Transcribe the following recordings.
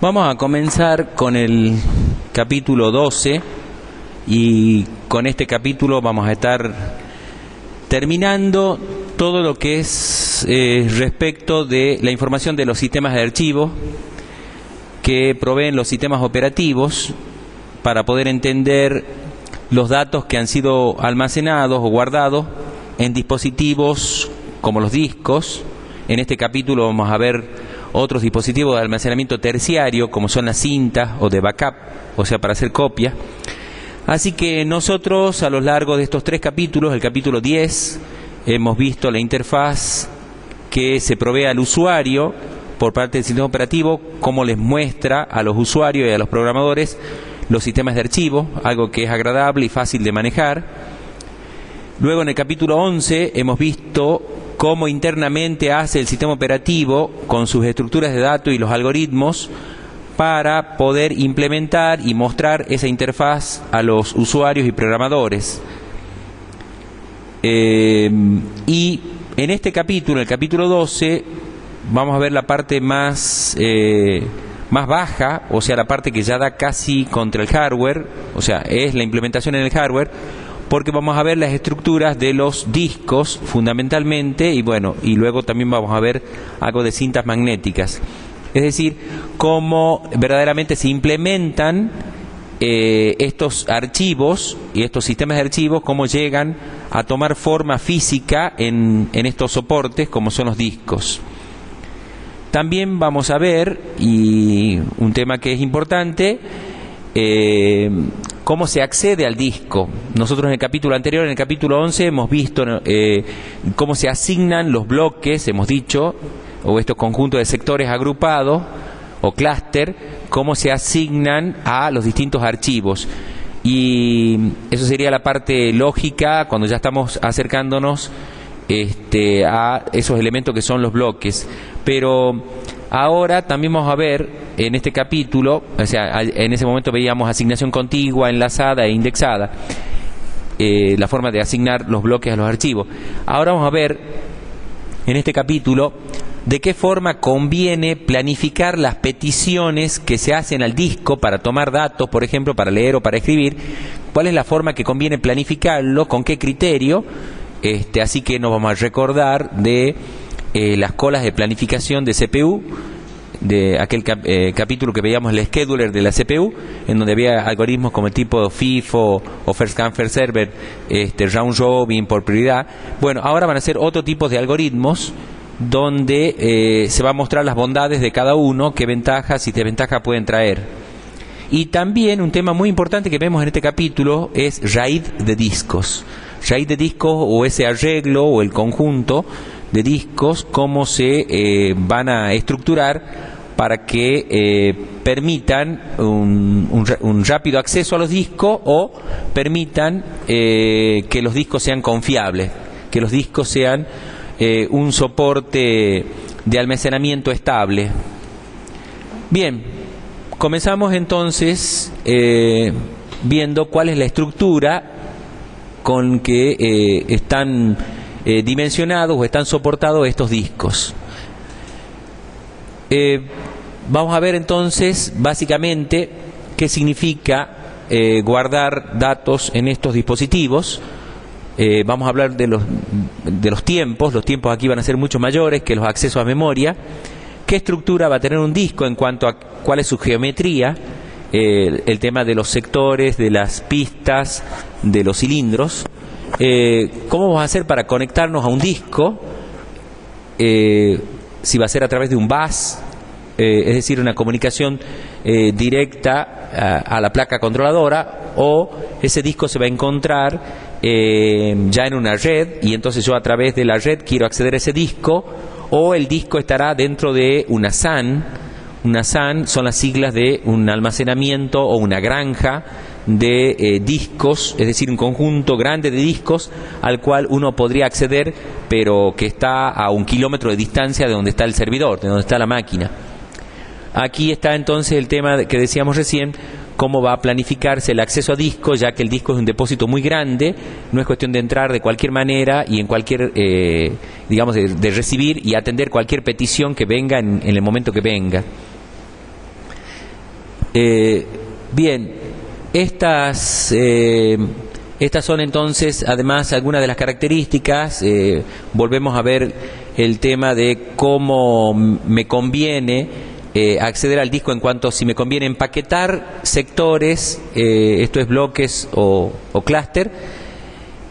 Vamos a comenzar con el capítulo 12 y con este capítulo vamos a estar terminando todo lo que es respecto de la información de los sistemas de archivo que proveen los sistemas operativos para poder entender los datos que han sido almacenados o guardados en dispositivos como los discos. En este capítulo vamos a ver otros dispositivos de almacenamiento terciario como son las cintas o de backup, o sea, para hacer copia. Así que nosotros a lo largo de estos tres capítulos, el capítulo 10, hemos visto la interfaz que se provee al usuario por parte del sistema operativo, cómo les muestra a los usuarios y a los programadores los sistemas de archivo, algo que es agradable y fácil de manejar. Luego en el capítulo 11 hemos visto cómo internamente hace el sistema operativo con sus estructuras de datos y los algoritmos para poder implementar y mostrar esa interfaz a los usuarios y programadores. Y en este capítulo, el capítulo 12, vamos a ver la parte más baja, o sea, la parte que ya da casi contra el hardware, o sea, es la implementación en el hardware, porque vamos a ver las estructuras de los discos fundamentalmente y bueno, y luego también vamos a ver algo de cintas magnéticas. Es decir, cómo verdaderamente se implementan estos archivos y estos sistemas de archivos, cómo llegan a tomar forma física en estos soportes como son los discos. También vamos a ver, y un tema que es importante, cómo se accede al disco. Nosotros en el capítulo anterior, en el capítulo 11, hemos visto cómo se asignan los bloques, hemos dicho, o estos conjuntos de sectores agrupados, o clúster, cómo se asignan a los distintos archivos. Y eso sería la parte lógica cuando ya estamos acercándonos a esos elementos que son los bloques. Pero ahora también vamos a ver en este capítulo, o sea, en ese momento veíamos asignación contigua, enlazada e indexada, la forma de asignar los bloques a los archivos. Ahora vamos a ver en este capítulo de qué forma conviene planificar las peticiones que se hacen al disco para tomar datos, por ejemplo, para leer o para escribir. ¿Cuál es la forma que conviene planificarlo? ¿Con qué criterio? Así que nos vamos a recordar de las colas de planificación de CPU, de aquel capítulo que veíamos, el scheduler de la CPU, en donde había algoritmos como el tipo FIFO o First Come First Server, Round Robin por prioridad. Bueno, ahora van a ser otro tipo de algoritmos donde se va a mostrar las bondades de cada uno, qué ventajas y desventajas pueden traer. Y también un tema muy importante que vemos en este capítulo es RAID de discos. RAID de discos, o ese arreglo o el conjunto de discos, cómo se van a estructurar para que permitan un rápido acceso a los discos o permitan que los discos sean confiables, que los discos sean un soporte de almacenamiento estable. Bien, comenzamos entonces viendo cuál es la estructura con que están dimensionados o están soportados estos discos. Vamos a ver entonces básicamente qué significa guardar datos en estos dispositivos. Vamos a hablar de los tiempos. Los tiempos aquí van a ser mucho mayores que los accesos a memoria. ¿Qué estructura va a tener un disco en cuanto a cuál es su geometría? El tema de los sectores, de las pistas, de los cilindros. ¿Cómo vamos a hacer para conectarnos a un disco? Si va a ser a través de un bus, es decir, una comunicación directa a la placa controladora, o ese disco se va a encontrar ya en una red y entonces yo a través de la red quiero acceder a ese disco, o el disco estará dentro de una SAN. Una SAN son las siglas de un almacenamiento o una granja de discos, es decir, un conjunto grande de discos al cual uno podría acceder, pero que está a 1 kilómetro de distancia de donde está el servidor, de donde está la máquina. Aquí está entonces el tema que decíamos recién, cómo va a planificarse el acceso a discos, ya que el disco es un depósito muy grande, no es cuestión de entrar de cualquier manera y en cualquier, digamos, de recibir y atender cualquier petición que venga en el momento que venga. Bien, estas son entonces además algunas de las características. Volvemos a ver el tema de cómo me conviene acceder al disco en cuanto si me conviene empaquetar sectores, esto es bloques o clúster.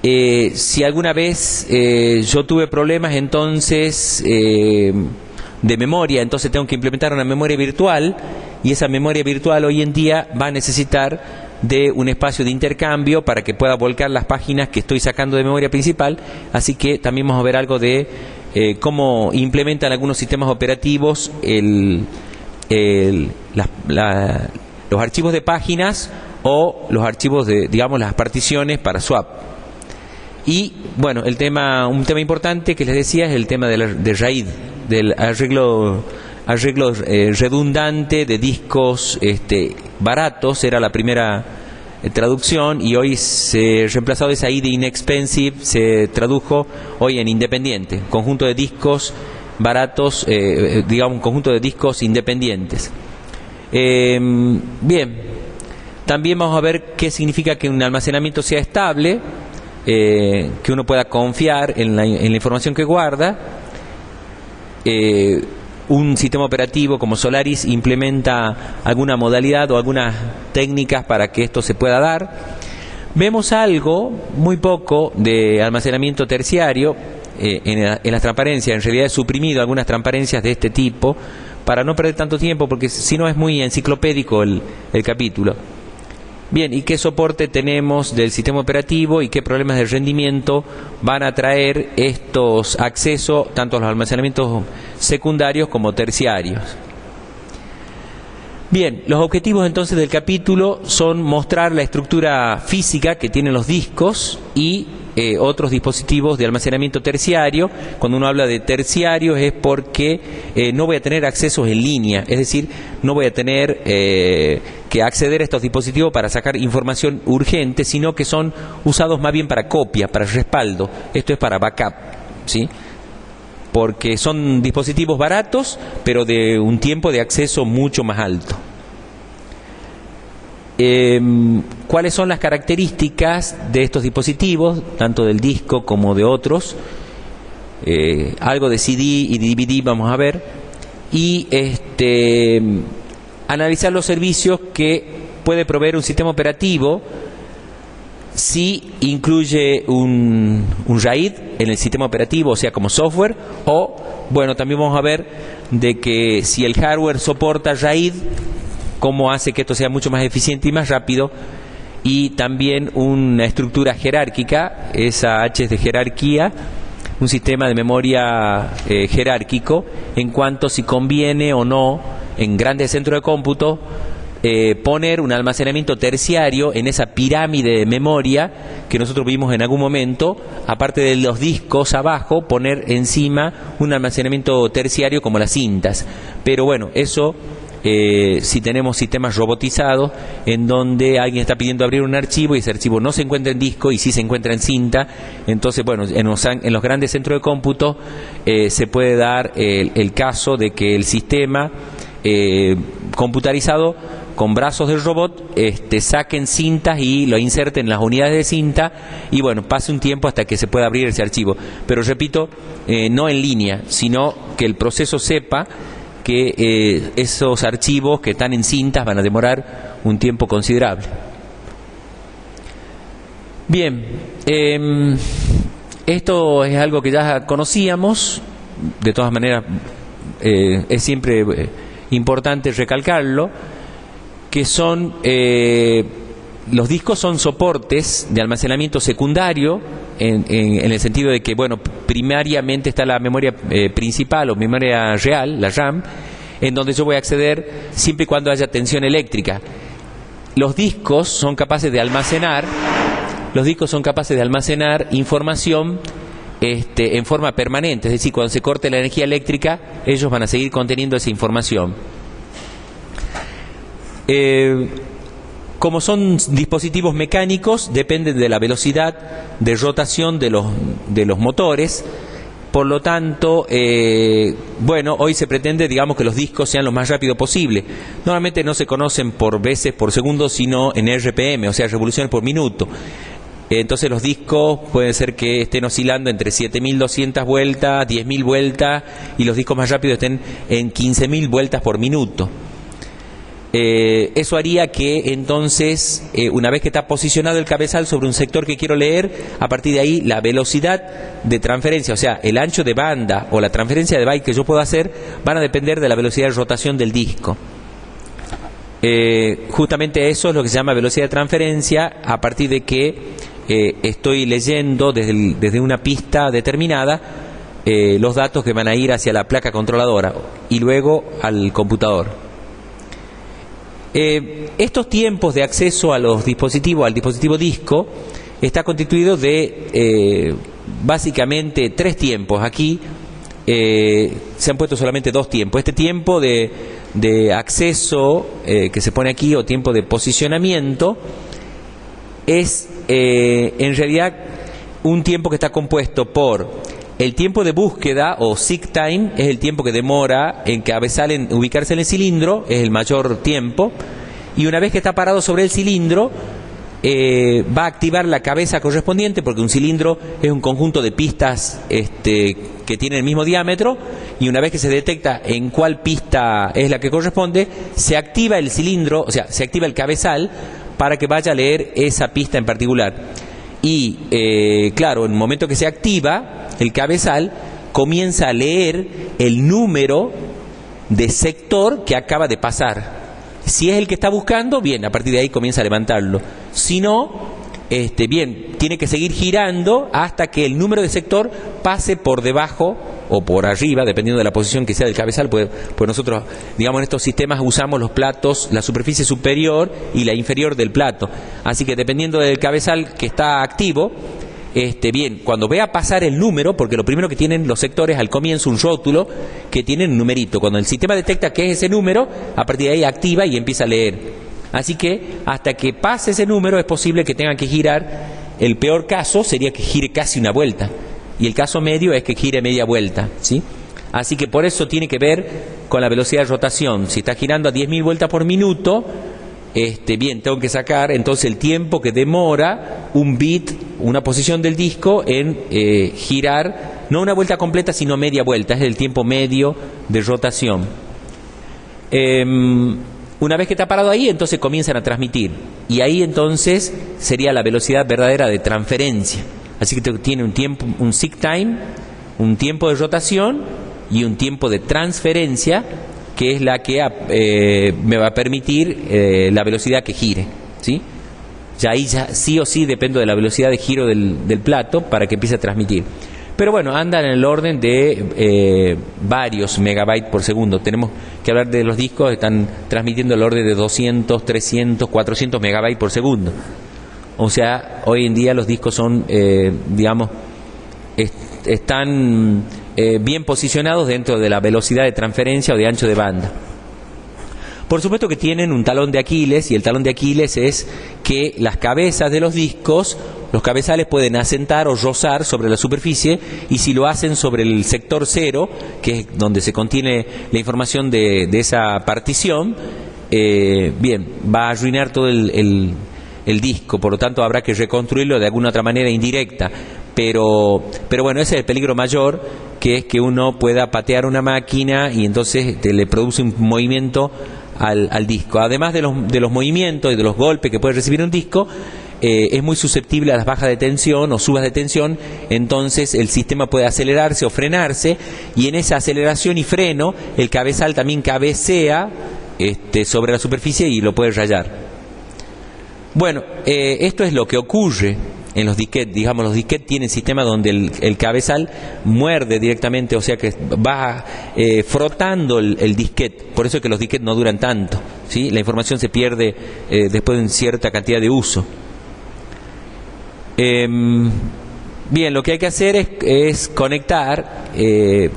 Si alguna vez yo tuve problemas entonces de memoria, entonces tengo que implementar una memoria virtual, y esa memoria virtual hoy en día va a necesitar de un espacio de intercambio para que pueda volcar las páginas que estoy sacando de memoria principal. Así que también vamos a ver algo de cómo implementan algunos sistemas operativos los archivos de páginas o los archivos de, digamos, las particiones para swap. Y bueno, un tema importante que les decía es el tema de RAID, del arreglo redundante de discos baratos. Era la primera traducción, y hoy se reemplazado esa I de inexpensive, se tradujo hoy en independiente, conjunto de discos baratos, digamos un conjunto de discos independientes. Bien, también vamos a ver qué significa que un almacenamiento sea estable, que uno pueda confiar en la información que guarda. Un sistema operativo como Solaris implementa alguna modalidad o algunas técnicas para que esto se pueda dar. Vemos algo, muy poco, de almacenamiento terciario en las transparencias. En realidad he suprimido algunas transparencias de este tipo para no perder tanto tiempo, porque si no es muy enciclopédico el capítulo. Bien, ¿y qué soporte tenemos del sistema operativo y qué problemas de rendimiento van a traer estos accesos tanto a los almacenamientos secundarios como terciarios? Bien, los objetivos entonces del capítulo son mostrar la estructura física que tienen los discos y otros dispositivos de almacenamiento terciario. Cuando uno habla de terciarios es porque no voy a tener accesos en línea, es decir, no voy a tener que acceder a estos dispositivos para sacar información urgente, sino que son usados más bien para copia, para respaldo. Esto es para backup, ¿sí? Porque son dispositivos baratos, pero de un tiempo de acceso mucho más alto. ¿Cuáles son las características de estos dispositivos, tanto del disco como de otros? Algo de CD y DVD vamos a ver, y analizar los servicios que puede proveer un sistema operativo, si incluye un RAID en el sistema operativo, o sea, como software, o, bueno, también vamos a ver de que si el hardware soporta RAID, cómo hace que esto sea mucho más eficiente y más rápido, y también una estructura jerárquica, esa H es de jerarquía, un sistema de memoria jerárquico, en cuanto si conviene o no, en grandes centros de cómputo, poner un almacenamiento terciario en esa pirámide de memoria que nosotros vimos en algún momento, aparte de los discos abajo, poner encima un almacenamiento terciario como las cintas. Pero bueno, eso si tenemos sistemas robotizados en donde alguien está pidiendo abrir un archivo y ese archivo no se encuentra en disco y sí se encuentra en cinta, entonces bueno, en los grandes centros de cómputo se puede dar el caso de que el sistema computarizado con brazos del robot saquen cintas y lo inserten en las unidades de cinta, y bueno, pase un tiempo hasta que se pueda abrir ese archivo. Pero repito, no en línea, sino que el proceso sepa que esos archivos que están en cintas van a demorar un tiempo considerable. Bien, esto es algo que ya conocíamos. De todas maneras, es siempre importante recalcarlo, que son los discos son soportes de almacenamiento secundario, en el sentido de que, bueno, primariamente está la memoria principal o memoria real, la RAM, en donde yo voy a acceder siempre y cuando haya tensión eléctrica. Los discos son capaces de almacenar información en forma permanente, es decir, cuando se corte la energía eléctrica, ellos van a seguir conteniendo esa información. Como son dispositivos mecánicos, dependen de la velocidad de rotación de los motores. Por lo tanto, bueno, hoy se pretende, digamos, que los discos sean lo más rápido posible. Normalmente no se conocen por veces por segundo, sino en RPM, o sea, revoluciones por minuto. Entonces los discos pueden ser que estén oscilando entre 7.200 vueltas, 10.000 vueltas, y los discos más rápidos estén en 15.000 vueltas por minuto. Eso haría que entonces, una vez que está posicionado el cabezal sobre un sector que quiero leer, a partir de ahí la velocidad de transferencia, o sea, el ancho de banda o la transferencia de byte que yo puedo hacer, van a depender de la velocidad de rotación del disco. Justamente eso es lo que se llama velocidad de transferencia, a partir de que estoy leyendo desde una pista determinada los datos que van a ir hacia la placa controladora y luego al computador. Estos tiempos de acceso a los dispositivos, al dispositivo disco, está constituido de básicamente 3 tiempos. Aquí se han puesto solamente 2 tiempos. Este tiempo de acceso que se pone aquí, o tiempo de posicionamiento, es en realidad un tiempo que está compuesto por el tiempo de búsqueda, o seek time, es el tiempo que demora en ubicarse en el cilindro, es el mayor tiempo, y una vez que está parado sobre el cilindro, va a activar la cabeza correspondiente, porque un cilindro es un conjunto de pistas que tienen el mismo diámetro, y una vez que se detecta en cuál pista es la que corresponde, se activa el cilindro, o sea, se activa el cabezal para que vaya a leer esa pista en particular. Y claro, en el momento que se activa el cabezal, comienza a leer el número de sector que acaba de pasar. Si es el que está buscando, bien, a partir de ahí comienza a levantarlo. Si no, bien, tiene que seguir girando hasta que el número de sector pase por debajo o por arriba, dependiendo de la posición que sea del cabezal, pues nosotros, digamos, en estos sistemas usamos los platos, la superficie superior y la inferior del plato. Así que dependiendo del cabezal que está activo, bien, cuando vea pasar el número, porque lo primero que tienen los sectores al comienzo, un rótulo que tiene un numerito. Cuando el sistema detecta que es ese número, a partir de ahí activa y empieza a leer. Así que hasta que pase ese número es posible que tengan que girar. El peor caso sería que gire casi una vuelta, y el caso medio es que gire media vuelta, ¿sí? Así que por eso tiene que ver con la velocidad de rotación. Si está girando a 10.000 vueltas por minuto, bien, tengo que sacar entonces el tiempo que demora un bit, una posición del disco, en girar, no una vuelta completa, sino media vuelta. Es el tiempo medio de rotación. Una vez que está parado ahí, entonces comienzan a transmitir, y ahí entonces sería la velocidad verdadera de transferencia. Así que tiene un tiempo, un seek time, un tiempo de rotación y un tiempo de transferencia, que es la que me va a permitir la velocidad que gire, ¿sí? Ya ahí sí o sí dependo de la velocidad de giro del plato para que empiece a transmitir. Pero bueno, andan en el orden de varios megabytes por segundo. Tenemos que hablar de los discos, están transmitiendo el orden de 200, 300, 400 megabytes por segundo. O sea, hoy en día los discos son, digamos, están bien posicionados dentro de la velocidad de transferencia o de ancho de banda. Por supuesto que tienen un talón de Aquiles, y el talón de Aquiles es que las cabezas de los discos, los cabezales pueden asentar o rozar sobre la superficie, y si lo hacen sobre el sector 0, que es donde se contiene la información de esa partición, bien, va a arruinar todo el disco. Por lo tanto habrá que reconstruirlo de alguna otra manera indirecta. Pero bueno, ese es el peligro mayor, que es que uno pueda patear una máquina y entonces le produce un movimiento al disco. Además de los movimientos y de los golpes que puede recibir un disco, es muy susceptible a las bajas de tensión o subas de tensión. Entonces el sistema puede acelerarse o frenarse, y en esa aceleración y freno el cabezal también cabecea sobre la superficie y lo puede rayar. Bueno, esto es lo que ocurre en los disquetes. Digamos, los disquetes tienen sistemas donde el cabezal muerde directamente, o sea que va frotando el disquete. Por eso es que los disquetes no duran tanto, ¿sí? La información se pierde después de cierta cantidad de uso. Bien, lo que hay que hacer es conectar,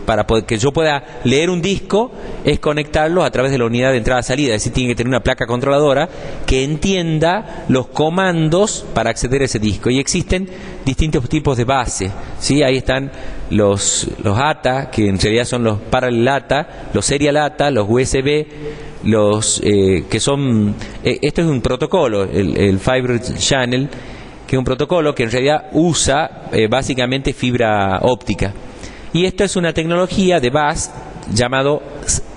para que yo pueda leer un disco, es conectarlo a través de la unidad de entrada-salida. Es decir, tiene que tener una placa controladora que entienda los comandos para acceder a ese disco. Y existen distintos tipos de base, ¿sí? Ahí están los ATA, que en realidad son los Parallel ATA, los Serial ATA, los USB, que son... esto es un protocolo, el Fiber Channel, que es un protocolo que en realidad usa básicamente fibra óptica. Y esto es una tecnología de bus llamado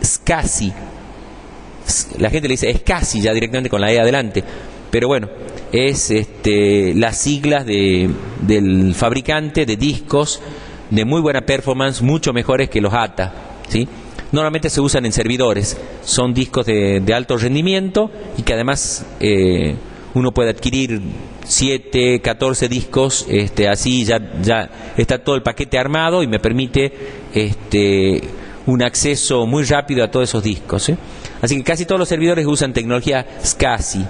SCSI. La gente le dice SCSI ya directamente con la E adelante, pero bueno, es las siglas del fabricante de discos de muy buena performance, mucho mejores que los ATA, ¿sí? Normalmente se usan en servidores, son discos de alto rendimiento y que además uno puede adquirir 7, 14 discos, así ya está todo el paquete armado y me permite un acceso muy rápido a todos esos discos, ¿eh? Así que casi todos los servidores usan tecnología SCSI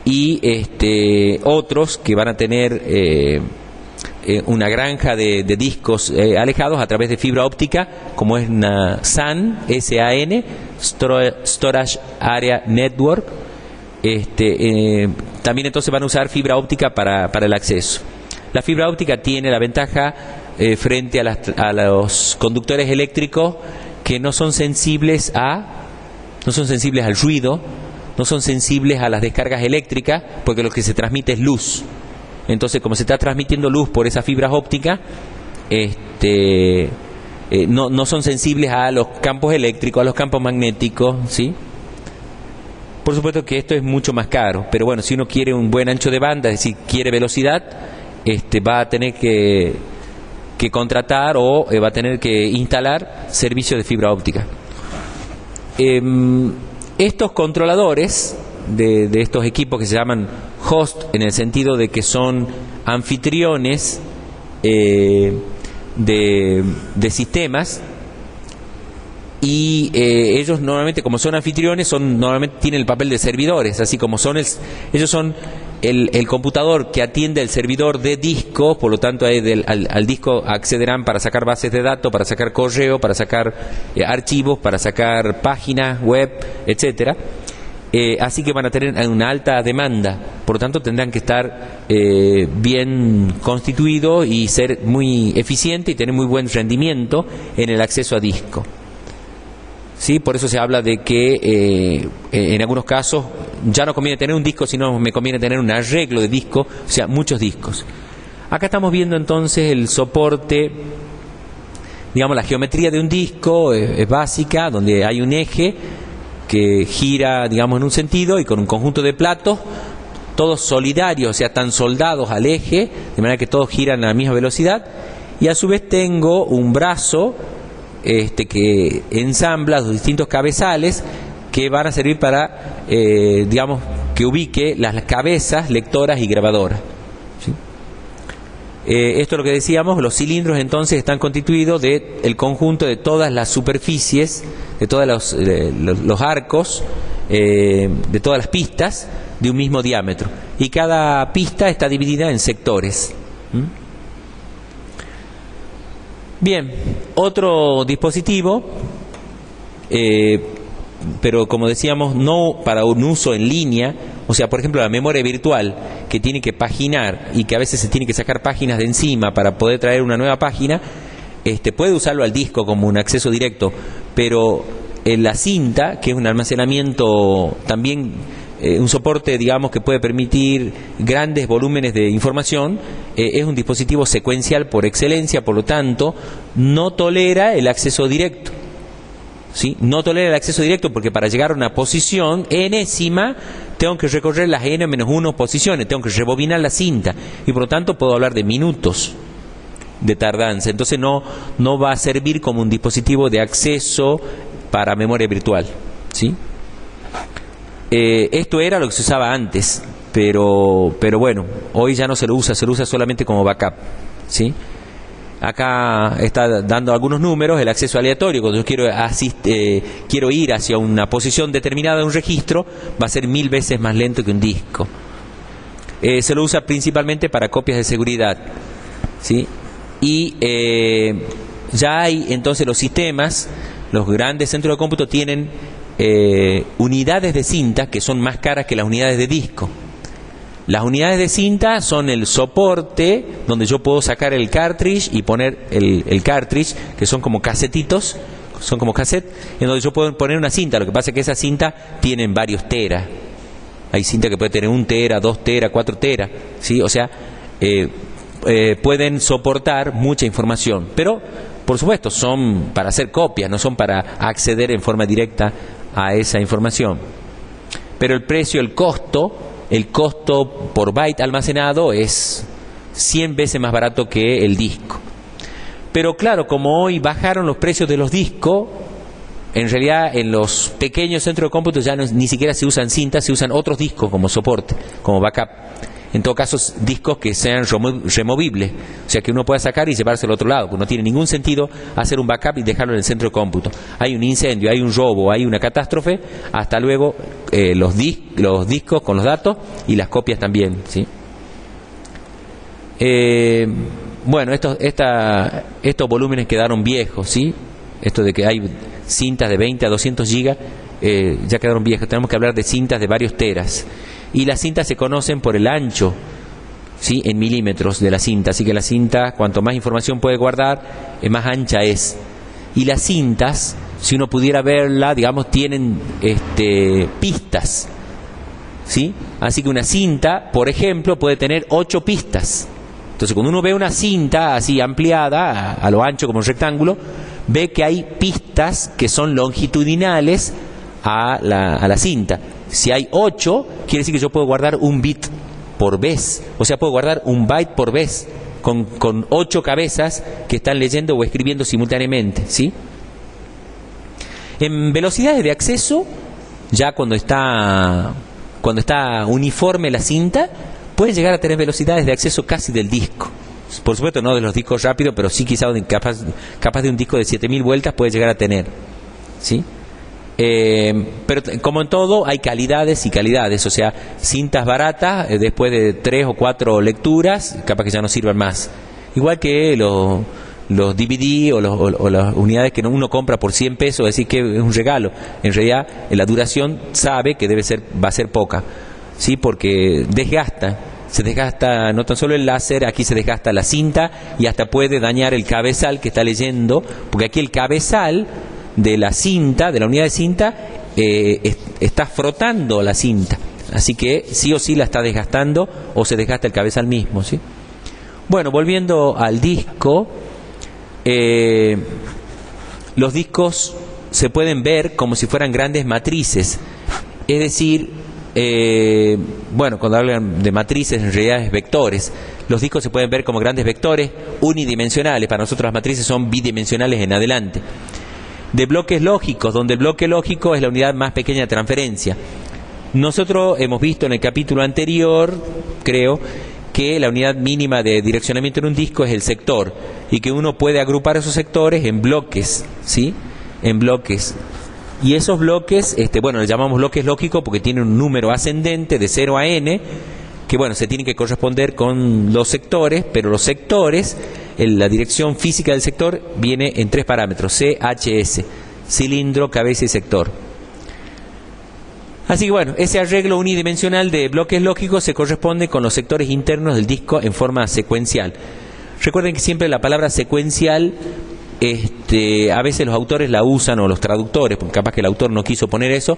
y otros que van a tener una granja de discos alejados a través de fibra óptica, como es una SAN, S-A-N, Storage Area Network. También entonces van a usar fibra óptica para el acceso. La fibra óptica tiene la ventaja frente a los conductores eléctricos que no son sensibles al ruido, no son sensibles a las descargas eléctricas, porque lo que se transmite es luz. Entonces, como se está transmitiendo luz por esas fibras ópticas, no son sensibles a los campos eléctricos, a los campos magnéticos, ¿sí? Por supuesto que esto es mucho más caro, pero bueno, si uno quiere un buen ancho de banda, es decir, quiere velocidad, va a tener que contratar o va a tener que instalar servicios de fibra óptica. Estos controladores de estos equipos que se llaman host, en el sentido de que son anfitriones de sistemas, y ellos normalmente, como son anfitriones, normalmente tienen el papel de servidores, así como ellos son el computador que atiende el servidor de disco, por lo tanto al disco accederán para sacar bases de datos, para sacar correo, para sacar archivos, para sacar páginas web, etcétera. Así que van a tener una alta demanda, por lo tanto tendrán que estar bien constituidos y ser muy eficientes y tener muy buen rendimiento en el acceso a disco. ¿Sí? Por eso se habla de que en algunos casos ya no conviene tener un disco, sino me conviene tener un arreglo de disco, o sea, muchos discos. Acá estamos viendo entonces el soporte, digamos, la geometría de un disco es básica, donde hay un eje que gira, digamos, en un sentido y con un conjunto de platos, todos solidarios, o sea, están soldados al eje, de manera que todos giran a la misma velocidad, y a su vez tengo un brazo que ensambla los distintos cabezales que van a servir para, digamos, que ubique las cabezas lectoras y grabadoras, ¿sí? Esto es lo que decíamos, los cilindros entonces están constituidos del conjunto de todas las superficies, de todos los arcos, de todas las pistas de un mismo diámetro, y cada pista está dividida en sectores. Bien, otro dispositivo, pero como decíamos, no para un uso en línea, o sea, por ejemplo, la memoria virtual, que tiene que paginar y que a veces se tiene que sacar páginas de encima para poder traer una nueva página, puede usarlo al disco como un acceso directo, pero en la cinta, que es un almacenamiento también, un soporte, digamos, que puede permitir grandes volúmenes de información, es un dispositivo secuencial por excelencia, por lo tanto, no tolera el acceso directo. ¿Sí? No tolera el acceso directo porque para llegar a una posición enésima tengo que recorrer las n-1 posiciones, tengo que rebobinar la cinta y por lo tanto puedo hablar de minutos de tardanza. Entonces no va a servir como un dispositivo de acceso para memoria virtual, ¿sí? Esto era lo que se usaba antes, pero bueno, hoy ya no se lo usa solamente como backup, ¿sí? Acá está dando algunos números, el acceso aleatorio, cuando yo quiero ir hacia una posición determinada de un registro, va a ser 1000 veces más lento que un disco. Se lo usa principalmente para copias de seguridad. ¿sí? Y ya hay entonces los sistemas, los grandes centros de cómputo tienen unidades de cinta que son más caras que las unidades de disco. Las unidades de cinta son el soporte donde yo puedo sacar el cartridge y poner el cartridge, que son como casetitos, son como cassette, en donde yo puedo poner una cinta. Lo que pasa es que esa cinta tienen varios teras. Hay cinta que puede tener 1 tera, 2 tera, 4 tera, ¿sí? O sea, pueden soportar mucha información, pero por supuesto son para hacer copias, no son para acceder en forma directa a esa información. Pero el precio, el costo por byte almacenado es 100 veces más barato que el disco. Pero claro, como hoy bajaron los precios de los discos, en realidad en los pequeños centros de cómputo ya ni siquiera se usan cintas, se usan otros discos como soporte, como backup. En todo caso, discos que sean removibles, o sea que uno pueda sacar y llevarse al otro lado, porque no tiene ningún sentido hacer un backup y dejarlo en el centro de cómputo. Hay un incendio, hay un robo, hay una catástrofe, hasta luego los discos con los datos y las copias también, ¿sí? Bueno, estos volúmenes quedaron viejos, ¿sí? Esto de que hay cintas de 20 a 200 gigas, ya quedaron viejas. Tenemos que hablar de cintas de varios teras. Y las cintas se conocen por el ancho, ¿sí? En milímetros de la cinta. Así que la cinta, cuanto más información puede guardar, más ancha es. Y las cintas, si uno pudiera verla, digamos, tienen pistas, ¿sí? Así que una cinta, por ejemplo, puede tener 8 pistas. Entonces, cuando uno ve una cinta así ampliada, a lo ancho como un rectángulo, ve que hay pistas que son longitudinales a la cinta. Si hay 8, quiere decir que yo puedo guardar 1 bit por vez. O sea, puedo guardar 1 byte por vez, con 8 cabezas que están leyendo o escribiendo simultáneamente, ¿sí? En velocidades de acceso, ya cuando está uniforme la cinta, pueden llegar a tener velocidades de acceso casi del disco. Por supuesto no de los discos rápidos, pero sí quizá capaz de un disco de 7000 vueltas puede llegar a tener, ¿sí? Pero como en todo hay calidades y calidades. O sea, cintas baratas después de 3 o 4 lecturas capaz que ya no sirvan más, igual que los DVD o las unidades que uno compra por 100 pesos, decir que es un regalo. En realidad la duración sabe que va a ser poca, ¿sí? Porque se desgasta no tan solo el láser, aquí se desgasta la cinta y hasta puede dañar el cabezal que está leyendo, porque aquí el cabezal de la cinta, de la unidad de cinta, está frotando la cinta, así que sí o sí la está desgastando o se desgasta el cabezal mismo, ¿sí? Bueno, volviendo al disco, los discos se pueden ver como si fueran grandes matrices, es decir, bueno, cuando hablan de matrices en realidad es vectores. Los discos se pueden ver como grandes vectores unidimensionales. Para nosotros las matrices son bidimensionales en adelante. De bloques lógicos, donde el bloque lógico es la unidad más pequeña de transferencia. Nosotros hemos visto en el capítulo anterior, creo, que la unidad mínima de direccionamiento en un disco es el sector, y que uno puede agrupar esos sectores en bloques, ¿sí? En bloques. Y esos bloques, bueno, le llamamos bloques lógicos porque tienen un número ascendente de 0 a n, que bueno, se tienen que corresponder con los sectores, pero los sectores, la dirección física del sector viene en 3 parámetros, CHS, cilindro, cabeza y sector. Así que bueno, ese arreglo unidimensional de bloques lógicos se corresponde con los sectores internos del disco en forma secuencial. Recuerden que siempre la palabra secuencial, a veces los autores la usan, o los traductores, porque capaz que el autor no quiso poner eso,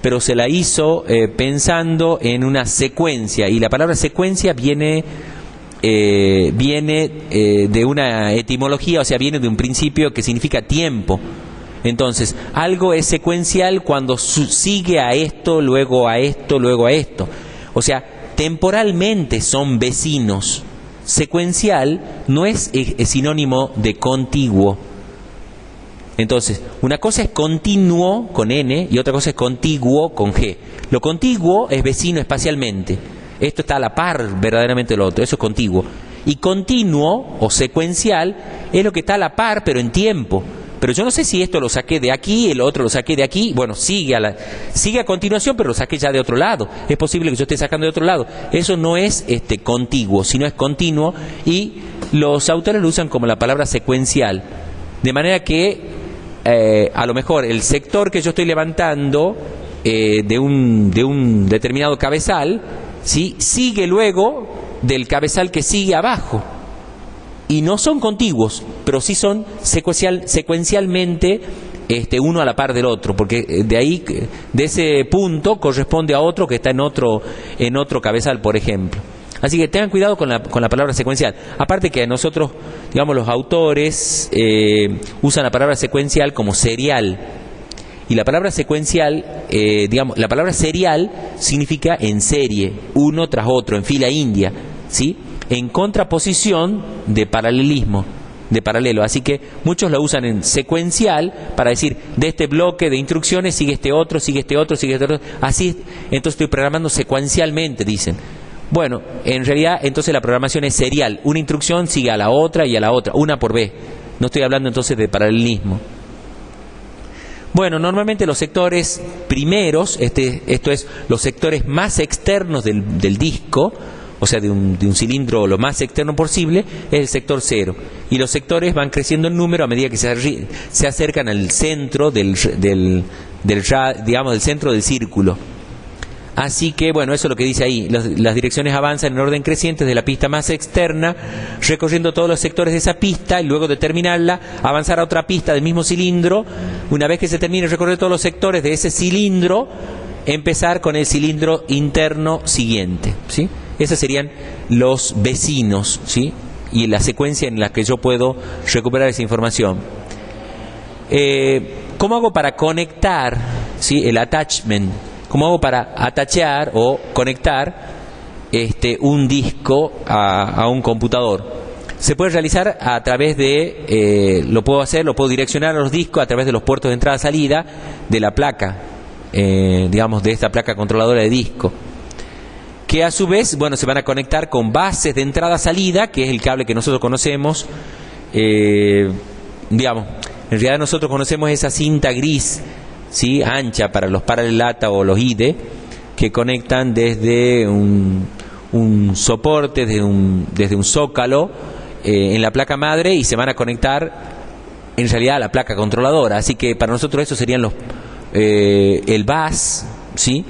pero se la hizo pensando en una secuencia, y la palabra secuencia viene de una etimología, o sea, viene de un principio que significa tiempo. Entonces, algo es secuencial cuando sigue a esto, luego a esto, luego a esto. O sea, temporalmente son vecinos. Secuencial no es sinónimo de contiguo. Entonces, una cosa es continuo con N y otra cosa es contiguo con G. Lo contiguo es vecino espacialmente. Esto está a la par verdaderamente de lo otro, eso es contiguo. Y continuo o secuencial es lo que está a la par pero en tiempo. pero yo no sé si esto lo saqué de aquí, el otro lo saqué de aquí. Bueno, sigue a continuación, pero lo saqué ya de otro lado. Es posible que yo esté sacando de otro lado. Eso no es contiguo, sino es continuo, y los autores lo usan como la palabra secuencial. De manera que a lo mejor el sector que yo estoy levantando de un determinado cabezal, ¿sí?, sigue luego del cabezal que sigue abajo. Y no son contiguos, pero sí son secuencialmente uno a la par del otro, porque de ahí, de ese punto, corresponde a otro que está en otro cabezal, por ejemplo. Así que tengan cuidado con la palabra secuencial. Aparte que nosotros, digamos, los autores usan la palabra secuencial como serial. Y la palabra secuencial, la palabra serial significa en serie, uno tras otro, en fila india, ¿sí?, en contraposición de paralelismo, de paralelo. Así que muchos lo usan en secuencial para decir, de este bloque de instrucciones sigue este otro, sigue este otro, sigue este otro. Así, entonces estoy programando secuencialmente, dicen. Bueno, en realidad entonces la programación es serial. Una instrucción sigue a la otra y a la otra, una por vez. No estoy hablando entonces de paralelismo. Bueno, normalmente los sectores primeros, esto es, los sectores más externos del disco, o sea, de un cilindro lo más externo posible, es el sector 0. Y los sectores van creciendo en número a medida que se acercan al centro del centro del círculo. Así que, bueno, eso es lo que dice ahí. Las direcciones avanzan en orden creciente desde la pista más externa, recorriendo todos los sectores de esa pista, y luego de terminarla, avanzar a otra pista del mismo cilindro. Una vez que se termine de recorrer todos los sectores de ese cilindro, empezar con el cilindro interno siguiente, ¿sí? Esos serían los vecinos, ¿sí?, y la secuencia en la que yo puedo recuperar esa información. ¿Cómo hago para conectar, ¿sí?, el attachment? ¿Cómo hago para atachear o conectar un disco a un computador? Se puede realizar a través de, lo puedo direccionar a los discos a través de los puertos de entrada-salida de la placa, digamos, de esta placa controladora de disco, que a su vez, bueno, se van a conectar con bases de entrada-salida, que es el cable que nosotros conocemos, digamos, en realidad nosotros conocemos esa cinta gris, ¿sí?, ancha para los paralelata o los IDE, que conectan desde un soporte, desde un zócalo en la placa madre, y se van a conectar en realidad a la placa controladora. Así que para nosotros eso serían el bus, ¿sí?,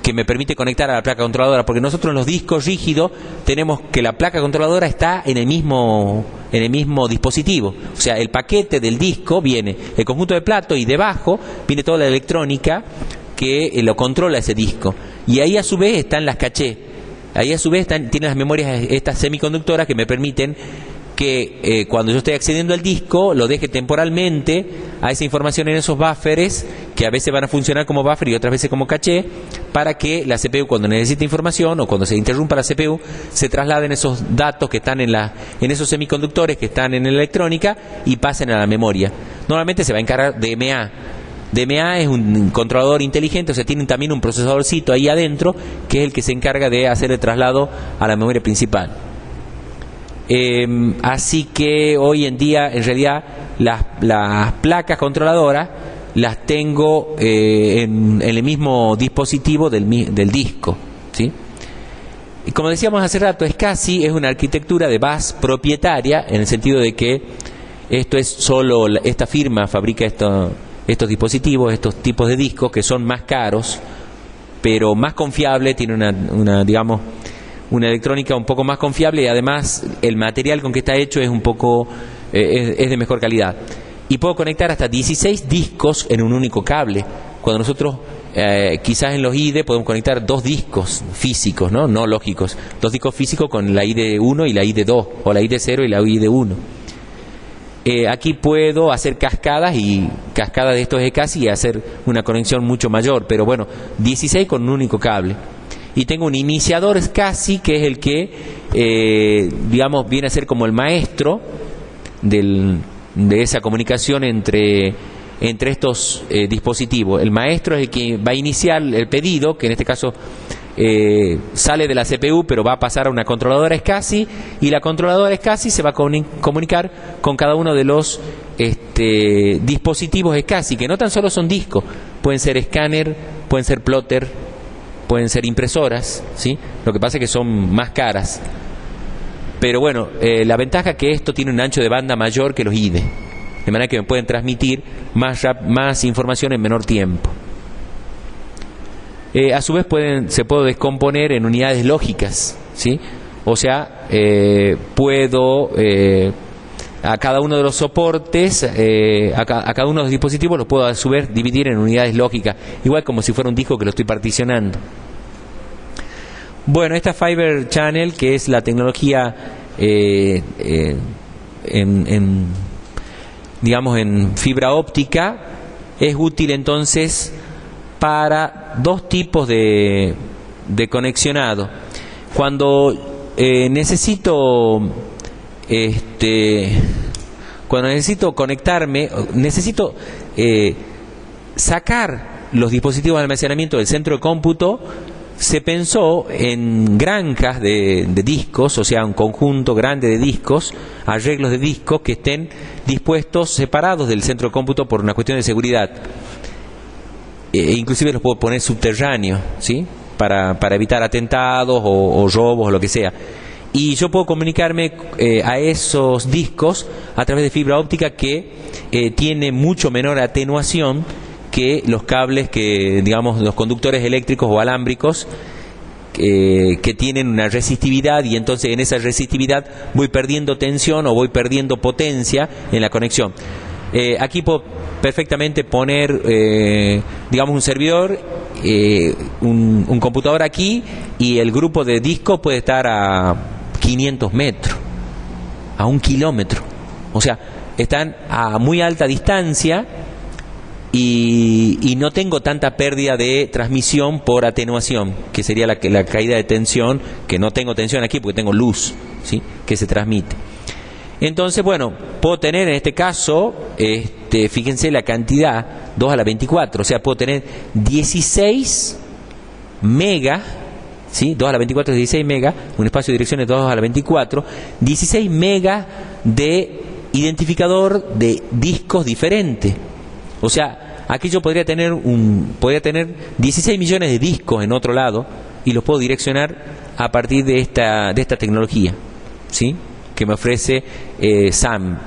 que me permite conectar a la placa controladora, porque nosotros en los discos rígidos tenemos que la placa controladora está en el mismo dispositivo. O sea, el paquete del disco viene el conjunto de platos, y debajo viene toda la electrónica que lo controla ese disco. Y ahí a su vez están las cachés. Ahí a su vez tienen las memorias, estas semiconductoras, que me permiten que cuando yo estoy accediendo al disco lo deje temporalmente a esa información en esos buffers, que a veces van a funcionar como buffer y otras veces como caché, para que la CPU, cuando necesite información o cuando se interrumpa la CPU, se trasladen esos datos que están en esos semiconductores que están en la electrónica y pasen a la memoria. Normalmente se va a encargar DMA. DMA es un controlador inteligente, o sea, tienen también un procesadorcito ahí adentro, que es el que se encarga de hacer el traslado a la memoria principal. Así que hoy en día, en realidad, las placas controladoras las tengo en el mismo dispositivo del disco, ¿sí? Y como decíamos hace rato, SCSI es una arquitectura de bus propietaria, en el sentido de que esto es solo esta firma fabrica estos dispositivos, estos tipos de discos, que son más caros, pero más confiable, tiene una electrónica un poco más confiable, y además el material con que está hecho es un poco es de mejor calidad. Y puedo conectar hasta 16 discos en un único cable. Cuando nosotros quizás en los IDE podemos conectar 2 discos físicos, no lógicos, 2 discos físicos con la IDE 1 y la IDE 2, o la IDE 0 y la IDE 1. Aquí puedo hacer cascadas de estos SCSI y hacer una conexión mucho mayor, pero bueno, 16 con un único cable. Y tengo un iniciador SCSI, que es el que, viene a ser como el maestro de esa comunicación entre estos dispositivos. El maestro es el que va a iniciar el pedido, que en este caso sale de la CPU, pero va a pasar a una controladora SCSI, y la controladora SCSI se va a comunicar con cada uno de los dispositivos SCSI, que no tan solo son discos, pueden ser escáner, pueden ser plotter, pueden ser impresoras, ¿sí? Lo que pasa es que son más caras. Pero bueno, la ventaja es que esto tiene un ancho de banda mayor que los IDE, de manera que me pueden transmitir más información en menor tiempo. A su vez se puede descomponer en unidades lógicas, ¿sí? O sea, puedo a cada uno de los soportes, a cada uno de los dispositivos los puedo a su vez dividir en unidades lógicas, igual como si fuera un disco que lo estoy particionando. Bueno, esta Fiber Channel, que es la tecnología digamos en fibra óptica, es útil entonces para dos tipos de conexionado. Cuando necesito conectarme, necesito sacar los dispositivos de almacenamiento del centro de cómputo. Se pensó en granjas de discos, o sea, un conjunto grande de discos, arreglos de discos que estén dispuestos separados del centro de cómputo por una cuestión de seguridad. Inclusive los puedo poner subterráneos, ¿sí? Para evitar atentados o robos o lo que sea. Y yo puedo comunicarme a esos discos a través de fibra óptica que tiene mucho menor atenuación que los cables digamos, los conductores eléctricos o alámbricos que tienen una resistividad, y entonces en esa resistividad voy perdiendo tensión o voy perdiendo potencia en la conexión. Aquí puedo perfectamente poner, digamos, un servidor, un computador aquí, y el grupo de discos puede estar a 500 metros, a 1 kilómetro. O sea, están a muy alta distancia y no tengo tanta pérdida de transmisión por atenuación, que sería la caída de tensión, que no tengo tensión aquí porque tengo luz, ¿sí?, que se transmite. Entonces, bueno, puedo tener en este caso, fíjense la cantidad, 2 a la 24, o sea, puedo tener 16 megas, ¿sí? 2 a la 24 es 16 megas, un espacio de direcciones 2 a la 24, 16 megas de identificador de discos diferentes. O sea, aquí yo podría tener 16 millones de discos en otro lado, y los puedo direccionar a partir de esta tecnología, ¿sí?, que me ofrece SAN.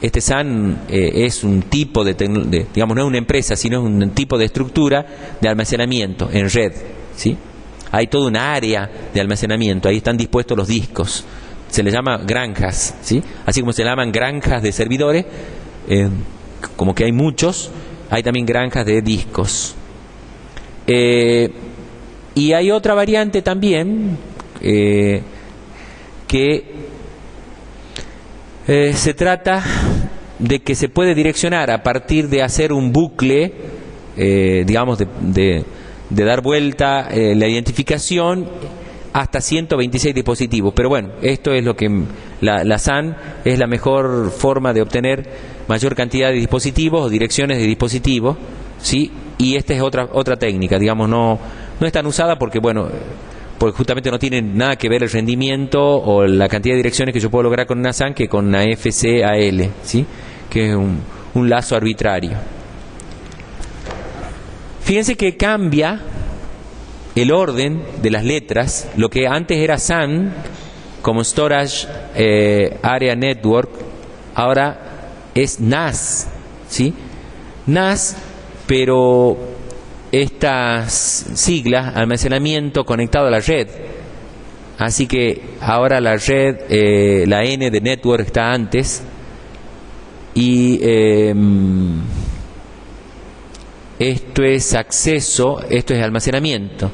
Este SAN es un tipo digamos, no es una empresa, sino es un tipo de estructura de almacenamiento en red, ¿sí? Hay toda una área de almacenamiento, ahí están dispuestos los discos, se les llama granjas, ¿sí? Así como se llaman granjas de servidores, como que hay muchos, hay también granjas de discos. Y hay otra variante también, que se trata de que se puede direccionar a partir de hacer un bucle, digamos, de dar vuelta la identificación hasta 126 dispositivos. Pero bueno, esto es lo que la SAN es la mejor forma de obtener mayor cantidad de dispositivos o direcciones de dispositivos, ¿sí? Y esta es otra técnica, digamos, no es tan usada porque, bueno, porque justamente no tiene nada que ver el rendimiento o la cantidad de direcciones que yo puedo lograr con una SAN que con una FCAL, ¿sí?, que es un lazo arbitrario. Fíjense que cambia el orden de las letras. Lo que antes era SAN, como Storage Area Network, ahora es NAS, ¿sí? NAS, pero estas siglas, almacenamiento conectado a la red. Así que ahora la red, la N de network está antes, y esto es acceso, esto es almacenamiento,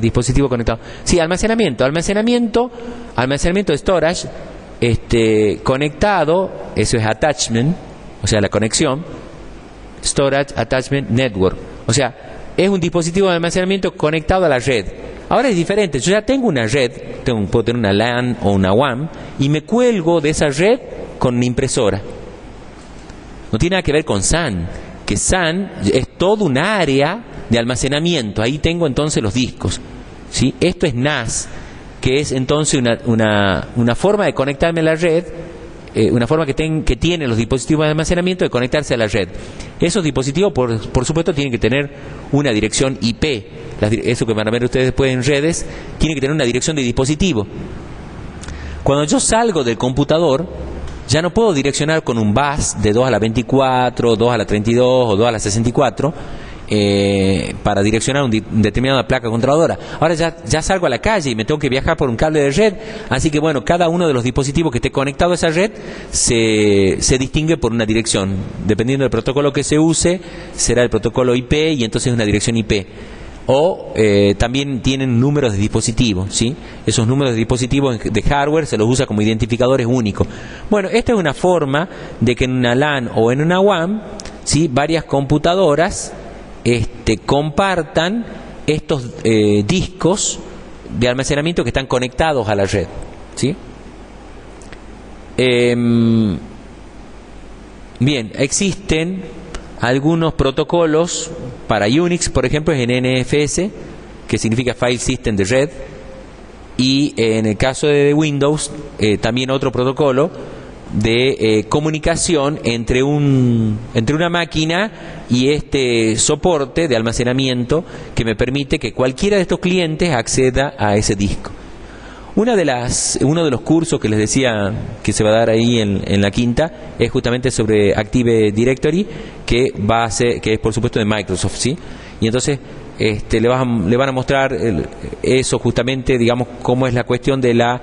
dispositivo conectado. Sí, almacenamiento de storage, conectado, eso es attachment, o sea, la conexión, storage attachment network, o sea, es un dispositivo de almacenamiento conectado a la red. Ahora es diferente, yo ya tengo una red, puedo tener una LAN o una WAN, y me cuelgo de esa red con una impresora. No tiene nada que ver con SAN, que SAN es todo un área de almacenamiento, ahí tengo entonces los discos, ¿sí? Esto es NAS, que es entonces una forma de conectarme a la red una forma que tienen los dispositivos de almacenamiento de conectarse a la red. Esos dispositivos, por supuesto, tienen que tener una dirección IP. Eso que van a ver ustedes después en redes, tiene que tener una dirección de dispositivo. Cuando yo salgo del computador, ya no puedo direccionar con un bus de 2 a la 24, 2 a la 32 o 2 a la 64 para direccionar una determinada placa controladora. Ahora ya salgo a la calle y me tengo que viajar por un cable de red, así que bueno, cada uno de los dispositivos que esté conectado a esa red se distingue por una dirección. Dependiendo del protocolo que se use, será el protocolo IP y entonces una dirección IP. O también tienen números de dispositivos, ¿sí? Esos números de dispositivos de hardware se los usa como identificadores únicos. Bueno, esta es una forma de que en una LAN o en una WAN, ¿sí?, varias computadoras compartan estos discos de almacenamiento que están conectados a la red, ¿sí? Bien, existen algunos protocolos para Unix, por ejemplo, es en NFS, que significa File System de Red, y en el caso de Windows, también otro protocolo de comunicación entre una máquina y este soporte de almacenamiento que me permite que cualquiera de estos clientes acceda a ese disco. Uno de los cursos que les decía que se va a dar ahí en la quinta es justamente sobre Active Directory, que es por supuesto de Microsoft, ¿sí? Y entonces le van a mostrar eso justamente, digamos, cómo es la cuestión de la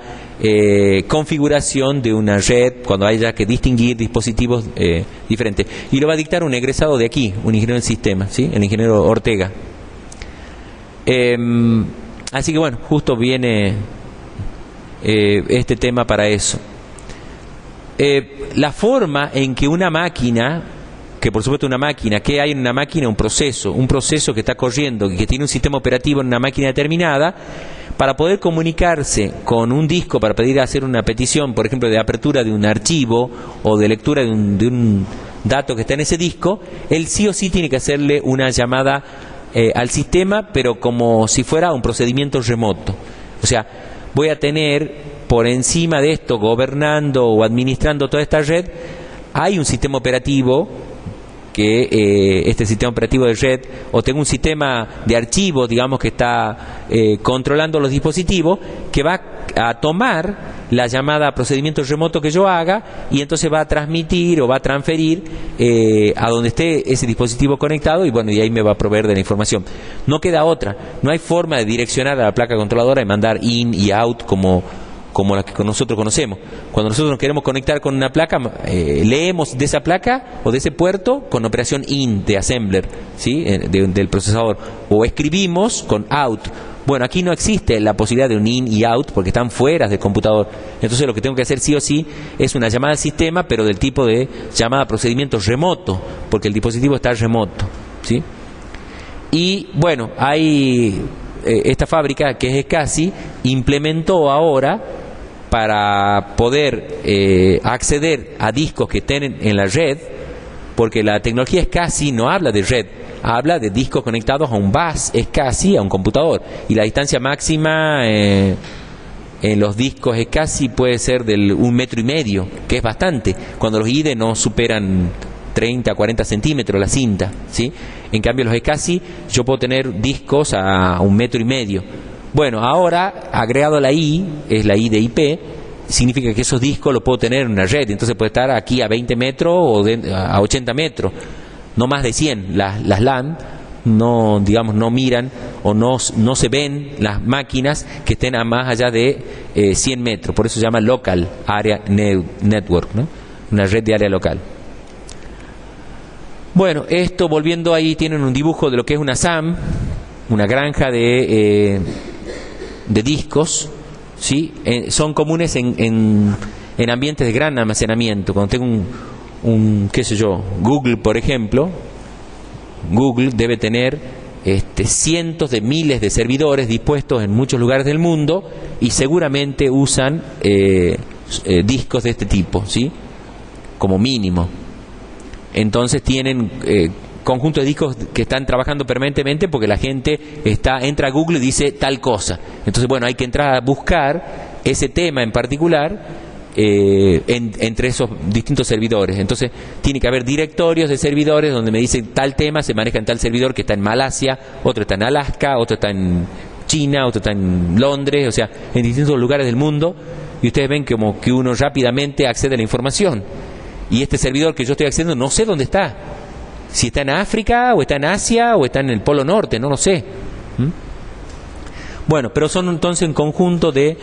configuración de una red cuando haya que distinguir dispositivos diferentes. Y lo va a dictar un egresado de aquí, un ingeniero en sistemas, ¿sí?, el ingeniero Ortega. Así que bueno, justo viene este tema para eso. La forma en que una máquina, que por supuesto una máquina, ¿qué hay en una máquina? Un proceso que está corriendo, que tiene un sistema operativo en una máquina determinada, para poder comunicarse con un disco, para hacer una petición, por ejemplo, de apertura de un archivo o de lectura de un dato que está en ese disco, él sí o sí tiene que hacerle una llamada al sistema, pero como si fuera un procedimiento remoto. O sea, voy a tener por encima de esto, gobernando o administrando toda esta red, hay un sistema operativo, que este sistema operativo de red, o tengo un sistema de archivos, digamos, que está controlando los dispositivos, que va a tomar la llamada procedimiento remoto que yo haga, y entonces va a transmitir o va a transferir a donde esté ese dispositivo conectado, y bueno, y ahí me va a proveer de la información. No queda otra, no hay forma de direccionar a la placa controladora y mandar in y out como la que nosotros conocemos. Cuando nosotros nos queremos conectar con una placa, leemos de esa placa o de ese puerto con operación in de assembler, ¿sí?, del procesador, o escribimos con out. Bueno, aquí no existe la posibilidad de un in y out porque están fuera del computador. Entonces lo que tengo que hacer sí o sí es una llamada al sistema, pero del tipo de llamada a procedimiento remoto, porque el dispositivo está remoto, ¿sí? Y bueno, hay esta fábrica que es SCSI implementó ahora, para poder acceder a discos que estén en la red, porque la tecnología SCSI no habla de red, habla de discos conectados a un bus SCSI, a un computador, y la distancia máxima en los discos SCSI puede ser de 1,5 metros, que es bastante, cuando los IDE no superan 30 a 40 centímetros la cinta, ¿sí? En cambio los SCSI yo puedo tener discos a 1,5 metros. Bueno, ahora agregado la I, es la I de IP, significa que esos discos los puedo tener en una red, entonces puede estar aquí a 20 metros o a 80 metros, no más de 100. Las LAN no, digamos, no miran o no se ven las máquinas que estén a más allá de 100 metros, por eso se llama Local Area Network, ¿no?, una red de área local. Bueno, esto, volviendo ahí, tienen un dibujo de lo que es una SAM, una granja de discos, ¿sí? Son comunes en ambientes de gran almacenamiento. Cuando tengo qué sé yo, Google, por ejemplo, Google debe tener cientos de miles de servidores dispuestos en muchos lugares del mundo, y seguramente usan discos de este tipo, ¿sí?, como mínimo. Entonces tienen conjuntos de discos que están trabajando permanentemente, porque la gente entra a Google y dice tal cosa. Entonces, bueno, hay que entrar a buscar ese tema en particular entre esos distintos servidores. Entonces tiene que haber directorios de servidores donde me dicen tal tema se maneja en tal servidor que está en Malasia, otro está en Alaska, otro está en China, otro está en Londres, o sea, en distintos lugares del mundo, y ustedes ven como que uno rápidamente accede a la información. Y este servidor que yo estoy accediendo no sé dónde está, si está en África o está en Asia o está en el Polo Norte, no lo sé. Bueno, pero son entonces un conjunto de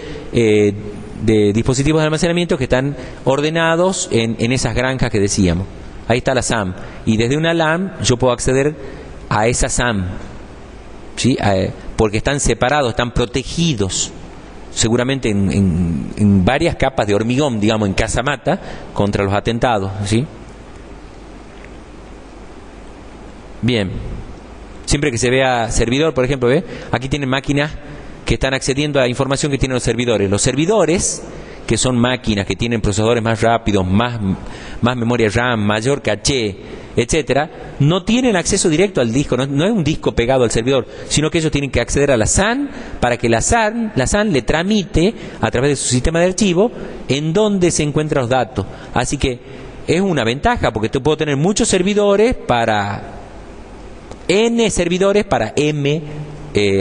dispositivos de almacenamiento que están ordenados en esas granjas que decíamos. Ahí está la SAM, y desde una LAN yo puedo acceder a esa SAM, ¿sí? Porque están separados, están protegidos, seguramente en varias capas de hormigón, digamos, en casamata, contra los atentados, ¿sí? Bien, siempre que se vea servidor, por ejemplo, ¿ve? Aquí tienen máquinas que están accediendo a información que tienen los servidores. Los servidores, que son máquinas que tienen procesadores más rápidos, más memoria RAM, mayor caché, etcétera, no tienen acceso directo al disco, no es un disco pegado al servidor, sino que ellos tienen que acceder a la SAN para que la SAN le tramite a través de su sistema de archivo en donde se encuentran los datos. Así que es una ventaja, porque te puedo tener muchos servidores para N servidores para M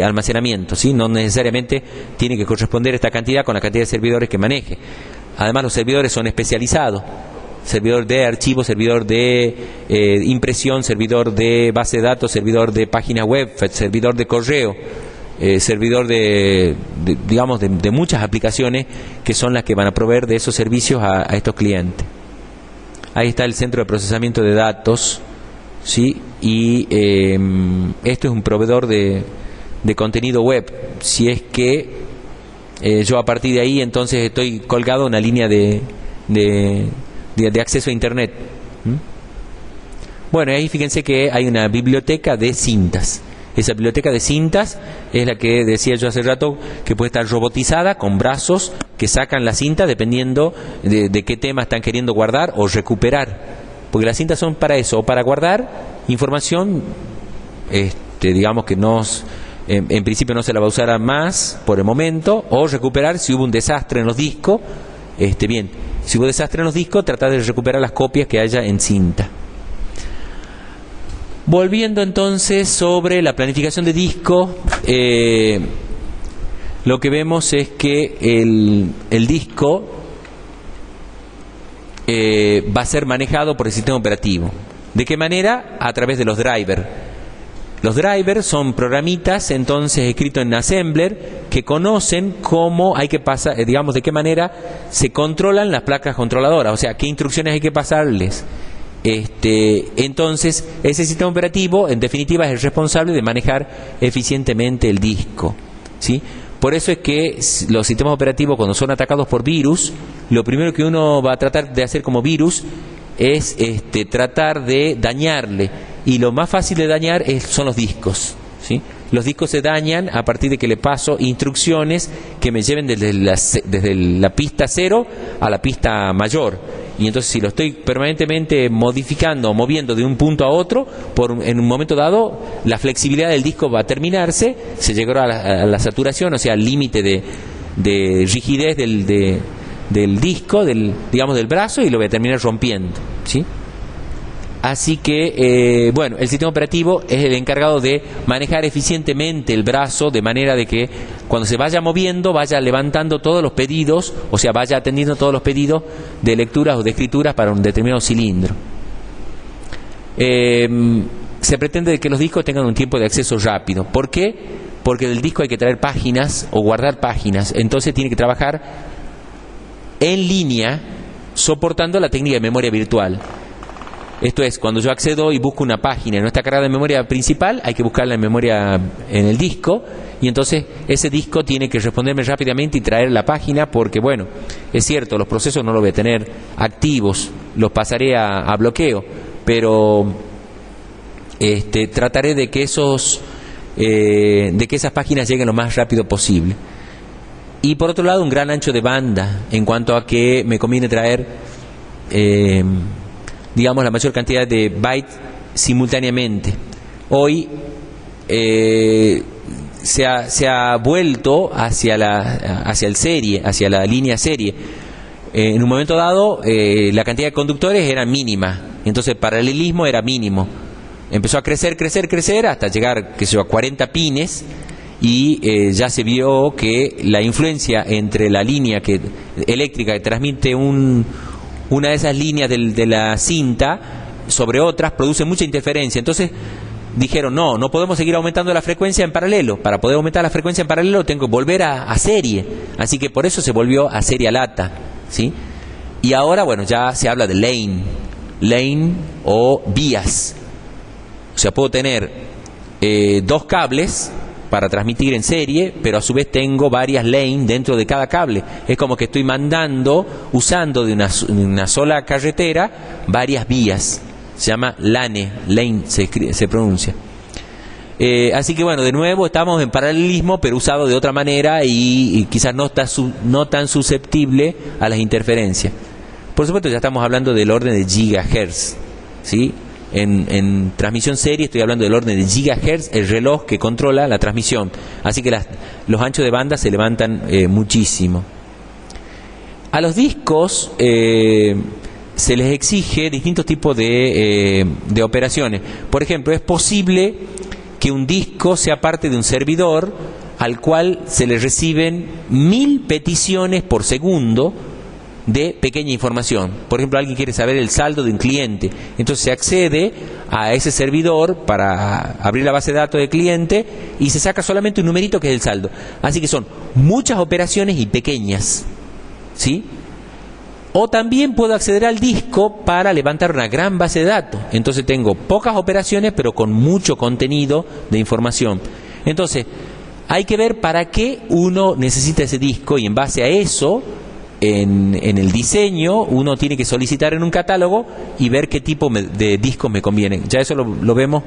almacenamiento, ¿sí? No necesariamente tiene que corresponder esta cantidad con la cantidad de servidores que maneje. Además, los servidores son especializados: servidor de archivo, servidor de impresión, servidor de base de datos, servidor de página web, servidor de correo, servidor digamos, de muchas aplicaciones que son las que van a proveer de esos servicios a estos clientes. Ahí está el centro de procesamiento de datos, ¿sí? Y esto es un proveedor de contenido web. Si es que yo a partir de ahí entonces estoy colgado a una línea de acceso a internet. Bueno, ahí fíjense que hay una biblioteca de cintas. Esa biblioteca de cintas es la que decía yo hace rato, que puede estar robotizada con brazos que sacan la cinta dependiendo de qué tema están queriendo guardar o recuperar, porque las cintas son para eso, o para guardar información, digamos que en principio no se la va a usar más por el momento, o recuperar si hubo un desastre en los discos. Bien, si hubo desastre en los discos, tratar de recuperar las copias que haya en cinta. Volviendo entonces sobre la planificación de disco, lo que vemos es que el disco va a ser manejado por el sistema operativo. ¿De qué manera? A través de los drivers. Los drivers son programitas entonces escritos en Assembler que conocen cómo hay que pasar, digamos, de qué manera se controlan las placas controladoras, o sea, qué instrucciones hay que pasarles. Entonces, ese sistema operativo, en definitiva, es el responsable de manejar eficientemente el disco, ¿sí? Por eso es que los sistemas operativos, cuando son atacados por virus, lo primero que uno va a tratar de hacer como virus es tratar de dañarle, y lo más fácil de dañar son los discos, ¿sí? Los discos se dañan a partir de que le paso instrucciones que me lleven desde la pista 0 a la pista mayor. Y entonces, si lo estoy permanentemente modificando o moviendo de un punto a otro, en un momento dado la flexibilidad del disco va a terminarse, se llegará a la saturación, o sea, al límite de rigidez del disco, digamos del brazo, y lo voy a terminar rompiendo, ¿sí? Así que, bueno, el sistema operativo es el encargado de manejar eficientemente el brazo, de manera de que cuando se vaya moviendo, vaya levantando todos los pedidos, o sea, vaya atendiendo todos los pedidos de lecturas o de escrituras para un determinado cilindro. Se pretende que los discos tengan un tiempo de acceso rápido. ¿Por qué? Porque del disco hay que traer páginas o guardar páginas. Entonces tiene que trabajar en línea, soportando la técnica de memoria virtual. Esto es, cuando yo accedo y busco una página y no está cargada en memoria principal, hay que buscarla en memoria en el disco, y entonces ese disco tiene que responderme rápidamente y traer la página, porque bueno, es cierto, los procesos no los voy a tener activos, los pasaré a bloqueo, pero trataré de que esas páginas lleguen lo más rápido posible. Y por otro lado, un gran ancho de banda, en cuanto a que me conviene traer digamos, la mayor cantidad de bytes simultáneamente. Hoy se ha vuelto hacia la línea serie. en un momento dado la cantidad de conductores era mínima, entonces el paralelismo era mínimo. Empezó a crecer hasta llegar, qué sé yo, a 40 pines, y ya se vio que la influencia entre la línea eléctrica que transmite una de esas líneas de la cinta sobre otras produce mucha interferencia. Entonces dijeron, no podemos seguir aumentando la frecuencia en paralelo. Para poder aumentar la frecuencia en paralelo tengo que volver a serie. Así que por eso se volvió a serie lata, ¿sí? Y ahora, bueno, ya se habla de lane o vías. O sea, puedo tener 2 cables para transmitir en serie, pero a su vez tengo varias lanes dentro de cada cable. Es como que estoy usando de una sola carretera varias vías. Se llama lane se pronuncia. Así que bueno, de nuevo estamos en paralelismo, pero usado de otra manera y quizás no tan susceptible a las interferencias. Por supuesto, ya estamos hablando del orden de gigahertz, ¿sí? En transmisión serie estoy hablando del orden de gigahertz, el reloj que controla la transmisión. Así que los anchos de banda se levantan muchísimo. A los discos se les exige distintos tipos de operaciones. Por ejemplo, es posible que un disco sea parte de un servidor al cual se le reciben 1000 peticiones por segundo de pequeña información. Por ejemplo, alguien quiere saber el saldo de un cliente, entonces se accede a ese servidor para abrir la base de datos del cliente y se saca solamente un numerito que es el saldo. Así que son muchas operaciones y pequeñas, ¿sí? O también puedo acceder al disco para levantar una gran base de datos. Entonces tengo pocas operaciones pero con mucho contenido de información. Entonces hay que ver para qué uno necesita ese disco, y en base a eso, en el diseño, uno tiene que solicitar en un catálogo y ver qué tipo de discos me convienen. Ya eso lo vemos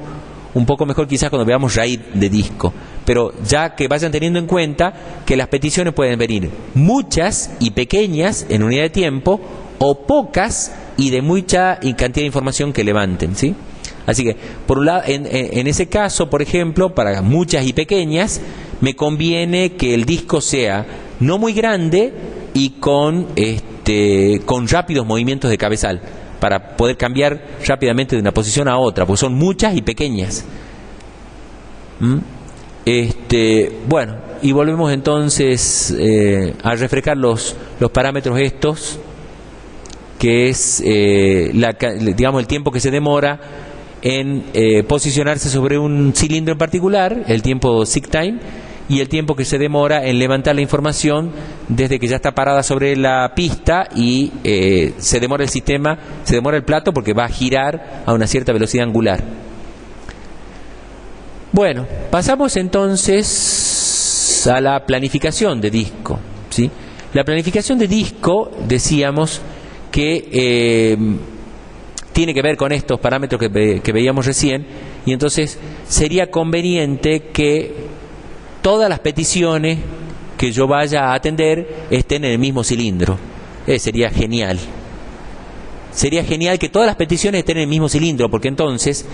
un poco mejor quizás cuando veamos RAID de disco. Pero ya que vayan teniendo en cuenta que las peticiones pueden venir muchas y pequeñas en unidad de tiempo, o pocas y de mucha cantidad de información que levanten, ¿sí? Así que, por un lado, en ese caso, por ejemplo, para muchas y pequeñas, me conviene que el disco sea no muy grande y con rápidos movimientos de cabezal, para poder cambiar rápidamente de una posición a otra, porque son muchas y pequeñas. Bueno, y volvemos entonces a refrescar los parámetros estos, que es digamos el tiempo que se demora en posicionarse sobre un cilindro en particular, el tiempo seek time, y el tiempo que se demora en levantar la información desde que ya está parada sobre la pista y se demora el plato porque va a girar a una cierta velocidad angular. Bueno, pasamos entonces a la planificación de disco, ¿sí? La planificación de disco, decíamos que tiene que ver con estos parámetros que veíamos recién, y entonces sería conveniente que todas las peticiones que yo vaya a atender estén en el mismo cilindro. Sería genial. Sería genial que todas las peticiones estén en el mismo cilindro, porque entonces,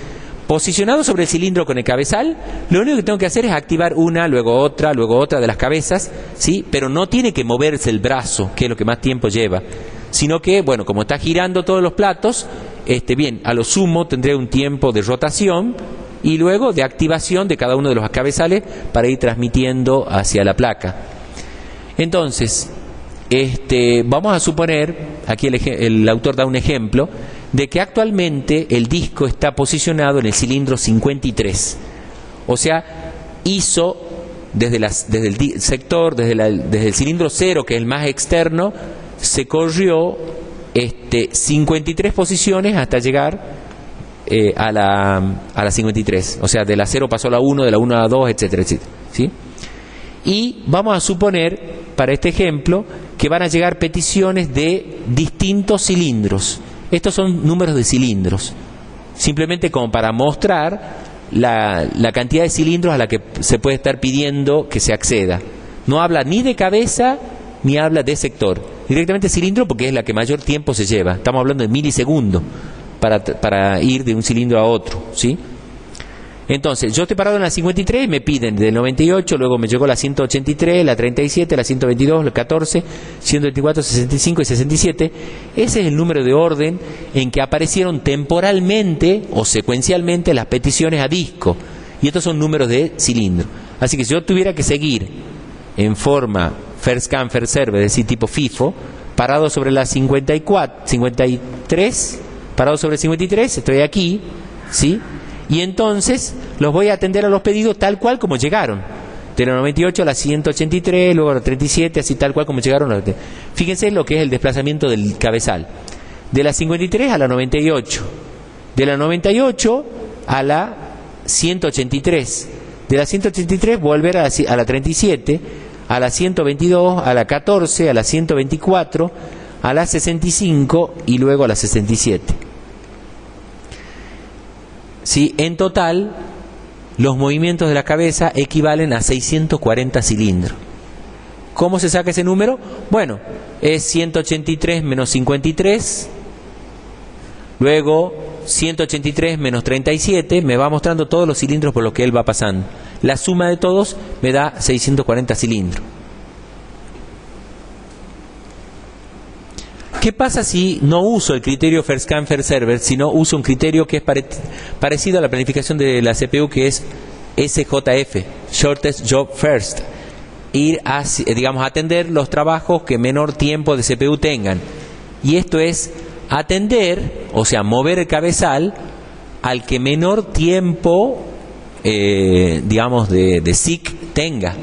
posicionado sobre el cilindro con el cabezal, lo único que tengo que hacer es activar una, luego otra de las cabezas, ¿sí? Pero no tiene que moverse el brazo, que es lo que más tiempo lleva, sino que, bueno, como está girando todos los platos, bien, a lo sumo tendré un tiempo de rotación y luego de activación de cada uno de los cabezales para ir transmitiendo hacia la placa. Entonces, vamos a suponer, aquí el autor da un ejemplo, de que actualmente el disco está posicionado en el cilindro 53. O sea, hizo desde el sector, desde el cilindro 0, que es el más externo, se corrió 53 posiciones hasta llegar a la 53, o sea, de la 0 pasó a la 1, de la 1 a la 2, etcétera, etcétera, ¿sí? Y vamos a suponer, para este ejemplo, que van a llegar peticiones de distintos cilindros. Estos son números de cilindros, simplemente como para mostrar la cantidad de cilindros a la que se puede estar pidiendo que se acceda. No habla ni de cabeza, ni habla de sector, directamente cilindro, porque es la que mayor tiempo se lleva. Estamos hablando de milisegundos para ir de un cilindro a otro, ¿sí? Entonces, yo estoy parado en la 53, me piden del 98, luego me llegó la 183, la 37, la 122, la 14, 124, 65 y 67. Ese es el número de orden en que aparecieron temporalmente o secuencialmente las peticiones a disco. Y estos son números de cilindro. Así que si yo tuviera que seguir en forma first come, first serve, es decir, tipo FIFO, parado sobre la 53, parado sobre el 53, estoy aquí, ¿sí? Y entonces los voy a atender a los pedidos tal cual como llegaron. De la 98 a la 183, luego a la 37, así tal cual como llegaron. Fíjense lo que es el desplazamiento del cabezal. De la 53 a la 98. De la 98 a la 183. De la 183 volver a la 37, a la 122, a la 14, a la 124, a la 65 y luego a la 67. ¿Sí? En total, los movimientos de la cabeza equivalen a 640 cilindros. ¿Cómo se saca ese número? Bueno, es 183 menos 53, luego 183 menos 37, me va mostrando todos los cilindros por los que él va pasando. La suma de todos me da 640 cilindros. ¿Qué pasa si no uso el criterio first come, first serve, sino uso un criterio que es parecido a la planificación de la CPU, que es SJF, Shortest Job First? Ir a, digamos, atender los trabajos que menor tiempo de CPU tengan. Y esto es atender, o sea, mover el cabezal al que menor tiempo, digamos, de SIC tenga.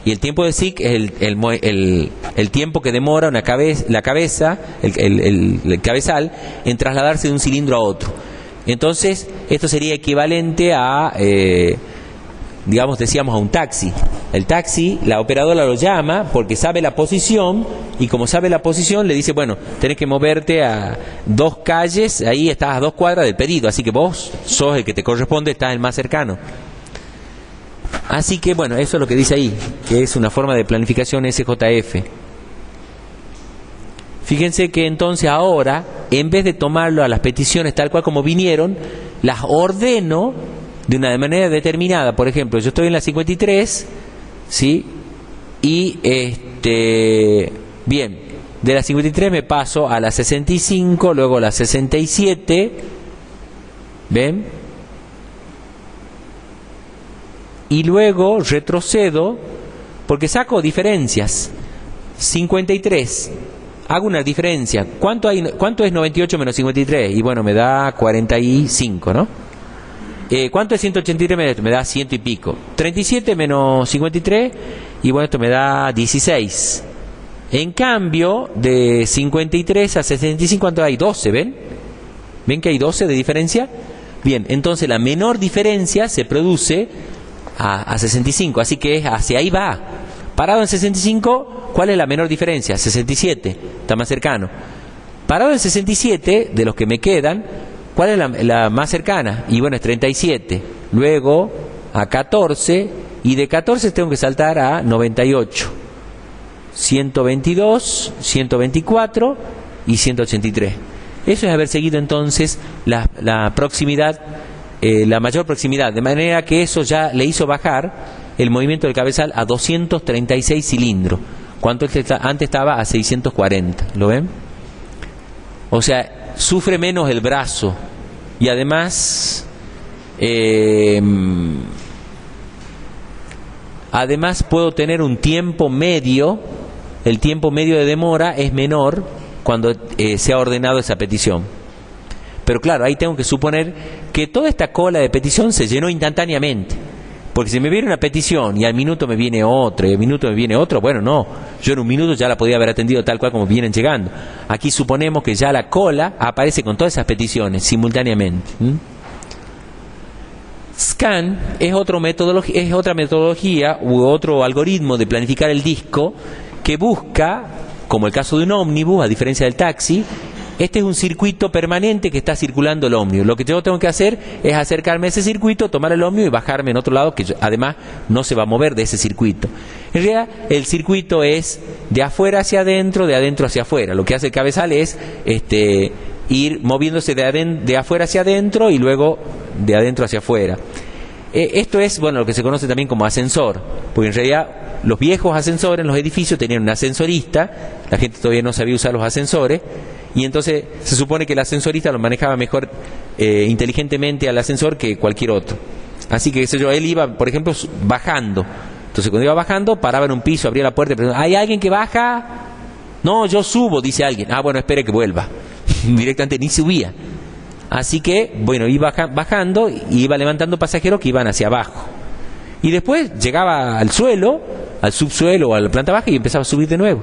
Y el tiempo de SIC es el tiempo que demora la cabeza, el cabezal, en trasladarse de un cilindro a otro. Entonces, esto sería equivalente a, digamos, decíamos, a un taxi. El taxi, la operadora lo llama porque sabe la posición, y como sabe la posición, le dice, bueno, tenés que moverte a 2 calles, ahí estás a 2 cuadras del pedido, así que vos sos el que te corresponde, estás el más cercano. Así que, bueno, eso es lo que dice ahí, que es una forma de planificación SJF. Fíjense que entonces ahora, en vez de tomarlo a las peticiones tal cual como vinieron, las ordeno de una manera determinada. Por ejemplo, yo estoy en la 53, ¿sí? Y, bien, de la 53 me paso a la 65, luego a la 67, ¿ven? Y luego retrocedo porque saco diferencias. 53, hago una diferencia. ¿Cuánto es 98 menos 53? Y bueno, me da 45, ¿no? ¿Cuánto es 183? Me da 100 y pico. 37 menos 53, y bueno, esto me da 16. En cambio, de 53 a 65, ¿cuánto hay? 12, ¿ven? ¿Ven que hay 12 de diferencia? Bien, entonces la menor diferencia se produce a 65, así que hacia ahí va. Parado en 65, ¿cuál es la menor diferencia? 67, está más cercano. Parado en 67, de los que me quedan, ¿cuál es la más cercana? Y bueno, es 37. Luego a 14, y de 14 tengo que saltar a 98. 122, 124 y 183. Eso es haber seguido entonces la proximidad, la mayor proximidad, de manera que eso ya le hizo bajar el movimiento del cabezal a 236 cilindros, cuando antes estaba a 640, ¿lo ven? O sea, sufre menos el brazo, y además puedo tener un tiempo medio, el tiempo medio de demora es menor cuando se ha ordenado esa petición. Pero claro, ahí tengo que suponer que toda esta cola de petición se llenó instantáneamente. Porque si me viene una petición y al minuto me viene otra y al minuto me viene otro, bueno, no, yo en un minuto ya la podía haber atendido tal cual como vienen llegando. Aquí suponemos que ya la cola aparece con todas esas peticiones simultáneamente. Scan es otra metodología u otro algoritmo de planificar el disco que busca, como el caso de un ómnibus, a diferencia del taxi, este es un circuito permanente que está circulando el ómnibus. Lo que yo tengo que hacer es acercarme a ese circuito, tomar el ómnibus y bajarme en otro lado que además no se va a mover de ese circuito. En realidad, el circuito es de afuera hacia adentro, de adentro hacia afuera. Lo que hace el cabezal es ir moviéndose de afuera hacia adentro y luego de adentro hacia afuera. Esto es, bueno, lo que se conoce también como ascensor, porque en realidad los viejos ascensores en los edificios tenían un ascensorista, la gente todavía no sabía usar los ascensores, y entonces se supone que el ascensorista lo manejaba mejor inteligentemente al ascensor que cualquier otro. Así que, qué sé yo, él iba, por ejemplo, bajando. Entonces cuando iba bajando, paraba en un piso, abría la puerta y preguntaba, ¿hay alguien que baja? No, yo subo, dice alguien. Ah, bueno, espere que vuelva. Directamente ni subía. Así que, bueno, iba bajando y iba levantando pasajeros que iban hacia abajo. Y después llegaba al suelo, al subsuelo o a la planta baja y empezaba a subir de nuevo.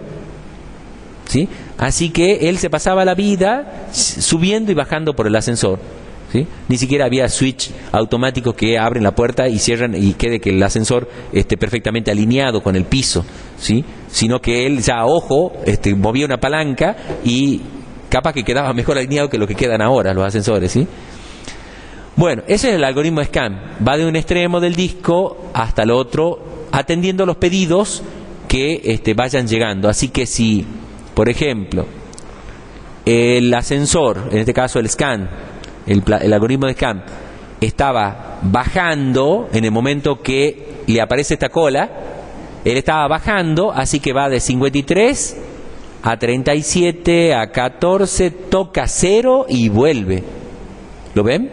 ¿Sí? Así que él se pasaba la vida subiendo y bajando por el ascensor. ¿Sí? Ni siquiera había switch automáticos que abren la puerta y cierran y quede que el ascensor esté perfectamente alineado con el piso, ¿sí? Sino que él ya a ojo movía una palanca y capaz que quedaba mejor alineado que lo que quedan ahora los ascensores, ¿sí? Bueno, ese es el algoritmo scan. Va de un extremo del disco hasta el otro, atendiendo los pedidos que vayan llegando. Así que si, por ejemplo, el ascensor, en este caso el scan, el algoritmo de scan, estaba bajando en el momento que le aparece esta cola, él estaba bajando, así que va de 53 a 37, a 14, toca 0 y vuelve. ¿Lo ven?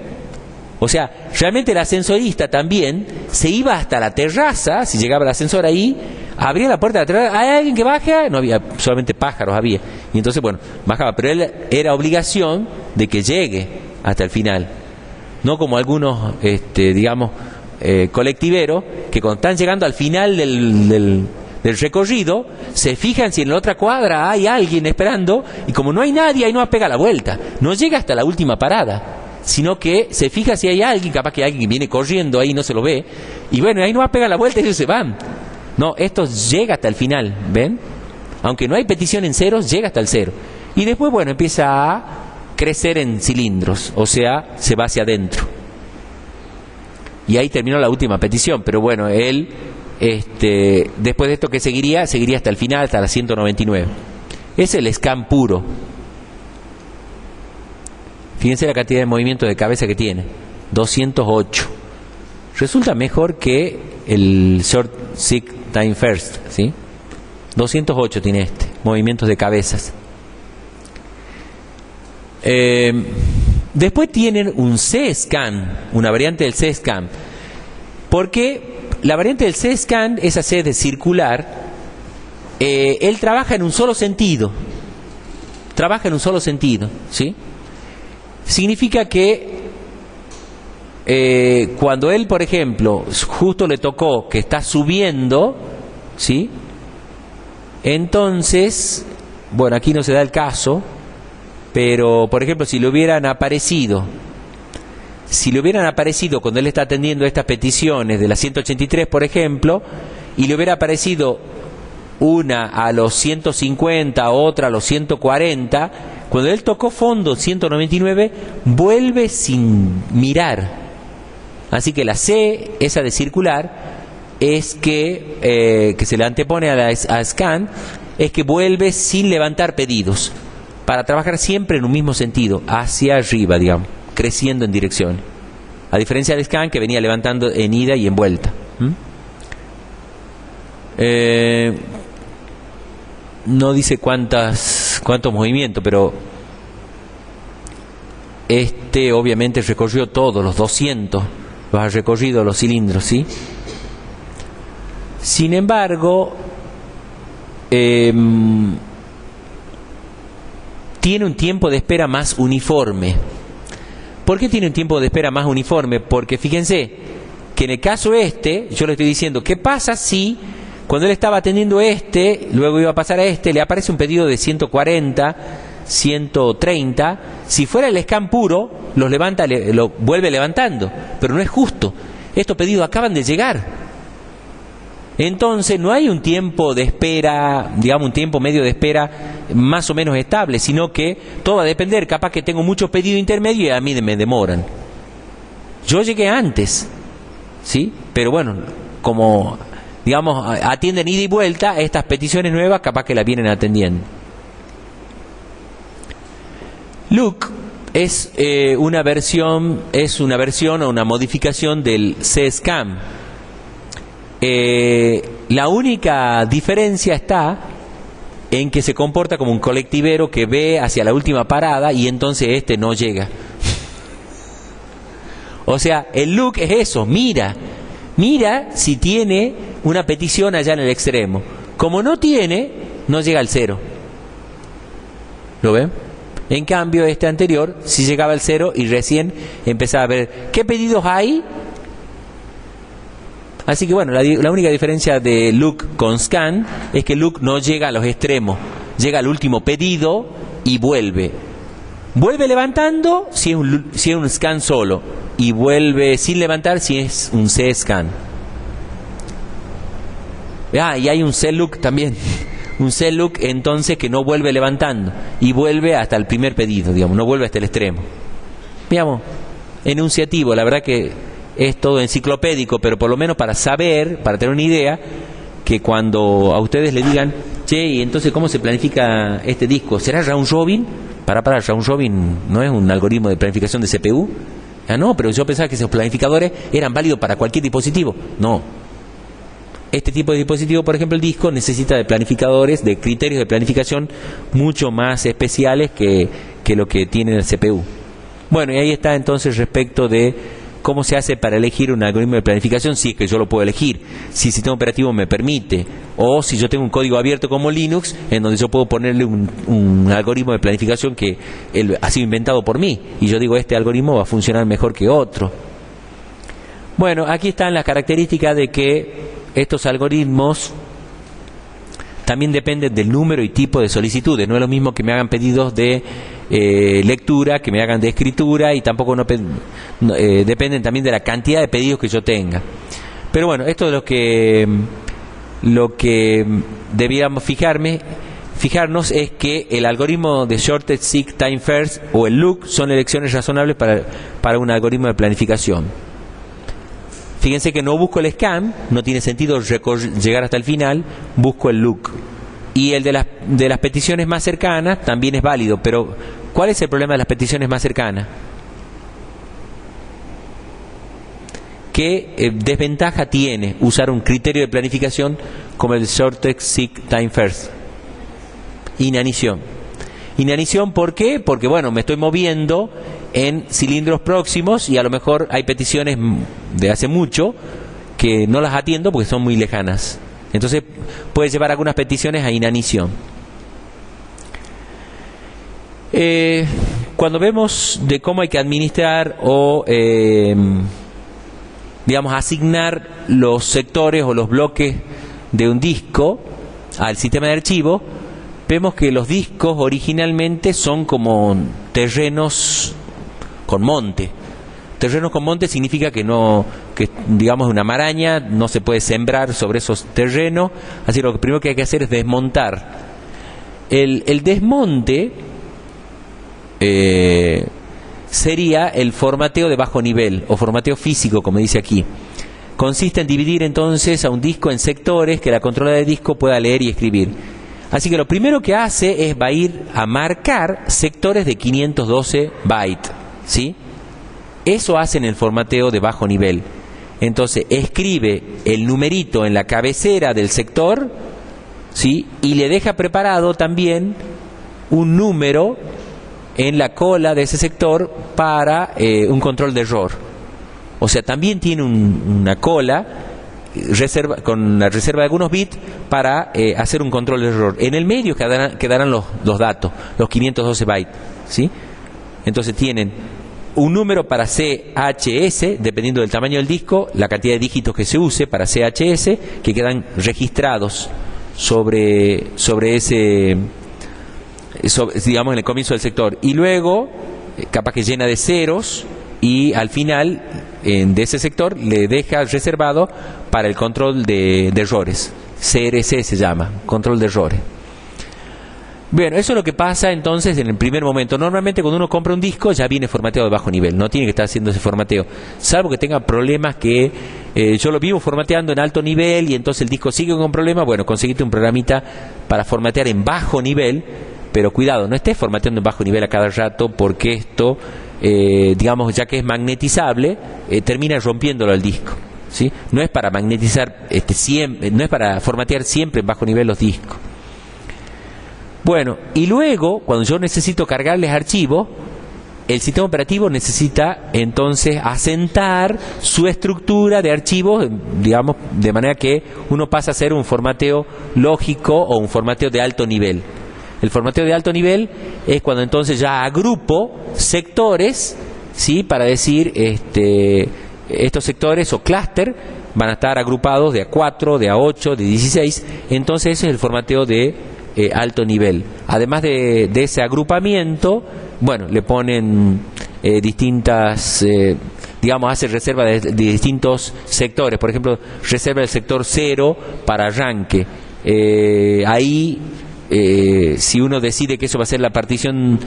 O sea, realmente el ascensorista también se iba hasta la terraza, si llegaba el ascensor ahí, abría la puerta de la terraza, ¿hay alguien que baja? No había, solamente pájaros había. Y entonces, bueno, bajaba, pero él era obligación de que llegue hasta el final. No como algunos, digamos, colectiveros, que cuando están llegando al final del recorrido, se fijan si en la otra cuadra hay alguien esperando, y como no hay nadie, ahí no pega la vuelta. No llega hasta la última parada, sino que se fija si hay alguien, capaz que alguien viene corriendo ahí no se lo ve, y bueno, ahí no pega la vuelta y ellos se van. No, esto llega hasta el final, ¿ven? Aunque no hay petición en ceros, llega hasta el 0. Y después, bueno, empieza a crecer en cilindros, o sea, se va hacia adentro. Y ahí terminó la última petición, pero bueno, él, después de esto que seguiría hasta el final, hasta la 199. Es el scan puro. Fíjense la cantidad de movimientos de cabeza que tiene, 208. Resulta mejor que el Short Seek Time First, ¿sí? 208 tiene movimientos de cabezas. Después tienen un C-Scan, una variante del C-Scan, porque la variante del C-Scan, esa C de circular, él trabaja en un solo sentido, ¿sí? Significa que cuando él, por ejemplo, justo le tocó que está subiendo, ¿sí? Entonces, bueno, aquí no se da el caso, pero, por ejemplo, si le hubieran aparecido cuando él está atendiendo estas peticiones de las 183, por ejemplo, y le hubiera aparecido una a los 150, otra a los 140, cuando él tocó fondo 199, vuelve sin mirar. Así que la C, esa de circular, es que se le antepone a scan, es que vuelve sin levantar pedidos, para trabajar siempre en un mismo sentido, hacia arriba, digamos, creciendo en dirección. A diferencia del scan, que venía levantando en ida y en vuelta. No dice cuántos movimientos, pero obviamente recorrió todos los 200, los ha recorrido los cilindros, ¿sí? Sin embargo, tiene un tiempo de espera más uniforme. ¿Por qué tiene un tiempo de espera más uniforme? Porque fíjense que en el caso yo le estoy diciendo, ¿qué pasa si cuando él estaba atendiendo luego iba a pasar a le aparece un pedido de 140, 130, si fuera el scan puro, los levanta, lo vuelve levantando, pero no es justo. Estos pedidos acaban de llegar. Entonces no hay un tiempo de espera, digamos un tiempo medio de espera más o menos estable, sino que todo va a depender, capaz que tengo muchos pedidos intermedios y a mí me demoran. Yo llegué antes, ¿sí? Pero bueno, como digamos atienden ida y vuelta, estas peticiones nuevas capaz que las vienen atendiendo. Luke es una versión o una modificación del C-Scan. La única diferencia está en que se comporta como un colectivero que ve hacia la última parada y entonces este no llega. O sea, el look es eso, mira si tiene una petición allá en el extremo. Como no tiene, no llega al 0. ¿Lo ven? En cambio, este anterior sí llegaba al 0 y recién empezaba a ver qué pedidos hay. Así que bueno, la única diferencia de look con scan es que look no llega a los extremos, llega al último pedido y vuelve. Vuelve levantando si es un scan solo y vuelve sin levantar si es un C-Scan. Y hay un C-Look también. Un C-Look entonces que no vuelve levantando y vuelve hasta el primer pedido, digamos, no vuelve hasta el extremo. Digamos, enunciativo, la verdad que es todo enciclopédico, pero por lo menos para saber, para tener una idea, que cuando a ustedes le digan, che, y entonces ¿cómo se planifica este disco? ¿Será round robin? Para, round robin no es un algoritmo de planificación de CPU. No, pero yo pensaba que esos planificadores eran válidos para cualquier dispositivo. No. Este tipo de dispositivo, por ejemplo el disco, necesita de planificadores, de criterios de planificación mucho más especiales que lo que tiene el CPU. Bueno, y ahí está entonces respecto de cómo se hace para elegir un algoritmo de planificación, si es que yo lo puedo elegir, si el sistema operativo me permite, o si yo tengo un código abierto como Linux, en donde yo puedo ponerle un algoritmo de planificación que ha sido inventado por mí, y yo digo, este algoritmo va a funcionar mejor que otro. Bueno, aquí están las características de que estos algoritmos también dependen del número y tipo de solicitudes. No es lo mismo que me hagan pedidos de lectura, que me hagan de escritura, y tampoco dependen también de la cantidad de pedidos que yo tenga. Pero bueno, esto es lo que debiéramos fijarnos es que el algoritmo de Shortest Seek Time First o el LOOK son elecciones razonables para un algoritmo de planificación. Fíjense que no busco el scan, no tiene sentido llegar hasta el final, busco el look. Y el de las peticiones más cercanas también es válido, pero ¿cuál es el problema de las peticiones más cercanas? ¿Qué desventaja tiene usar un criterio de planificación como el Shortest Seek Time First? Inanición. Inanición, ¿por qué? Porque bueno, me estoy moviendo en cilindros próximos y a lo mejor hay peticiones de hace mucho que no las atiendo porque son muy lejanas. Entonces puede llevar algunas peticiones a inanición. Cuando vemos de cómo hay que administrar o digamos asignar los sectores o los bloques de un disco al sistema de archivo, vemos que los discos originalmente son como terrenos con monte. Terrenos con monte significa que digamos una maraña no se puede sembrar sobre esos terrenos, así que lo primero que hay que hacer es desmontar. El desmonte sería el formateo de bajo nivel o formateo físico, como dice aquí. Consiste en dividir entonces a un disco en sectores que la controladora de disco pueda leer y escribir. Así que lo primero que hace va a ir a marcar sectores de 512 bytes, ¿sí? Eso hace en el formateo de bajo nivel. Entonces escribe el numerito en la cabecera del sector, ¿sí? Y le deja preparado también un número en la cola de ese sector para un control de error. O sea, también tiene una cola con la reserva de algunos bits para hacer un control de error. En el medio quedarán los datos, los 512 bytes, ¿sí? Entonces tienen un número para CHS, dependiendo del tamaño del disco, la cantidad de dígitos que se use para CHS, que quedan registrados sobre ese, digamos, en el comienzo del sector. Y luego, capaz que llena de ceros, y al final de ese sector le deja reservado para el control de errores. CRC se llama, control de errores. Bueno, eso es lo que pasa entonces en el primer momento. Normalmente cuando uno compra un disco ya viene formateado de bajo nivel, no tiene que estar haciendo ese formateo, salvo que tenga problemas que yo lo vivo formateando en alto nivel y entonces el disco sigue con problemas. Bueno, conseguiste un programita para formatear en bajo nivel pero cuidado, no estés formateando en bajo nivel a cada rato, porque esto, digamos, ya que es magnetizable, termina rompiéndolo al disco, ¿sí? No es para magnetizar siempre, no es para formatear siempre en bajo nivel los discos. Bueno, y luego, cuando yo necesito cargarles archivos, el sistema operativo necesita entonces asentar su estructura de archivos, digamos, de manera que uno pasa a hacer un formateo lógico o un formateo de alto nivel. El formateo de alto nivel es cuando entonces ya agrupo sectores, ¿sí? Para decir, estos sectores o clúster van a estar agrupados de A4, de A8, de 16, entonces ese es el formateo de alto nivel. Además de ese agrupamiento, bueno, le ponen distintas, digamos, hace reserva de distintos sectores. Por ejemplo, reserva el sector 0 para arranque. Ahí, si uno decide que eso va a ser la partición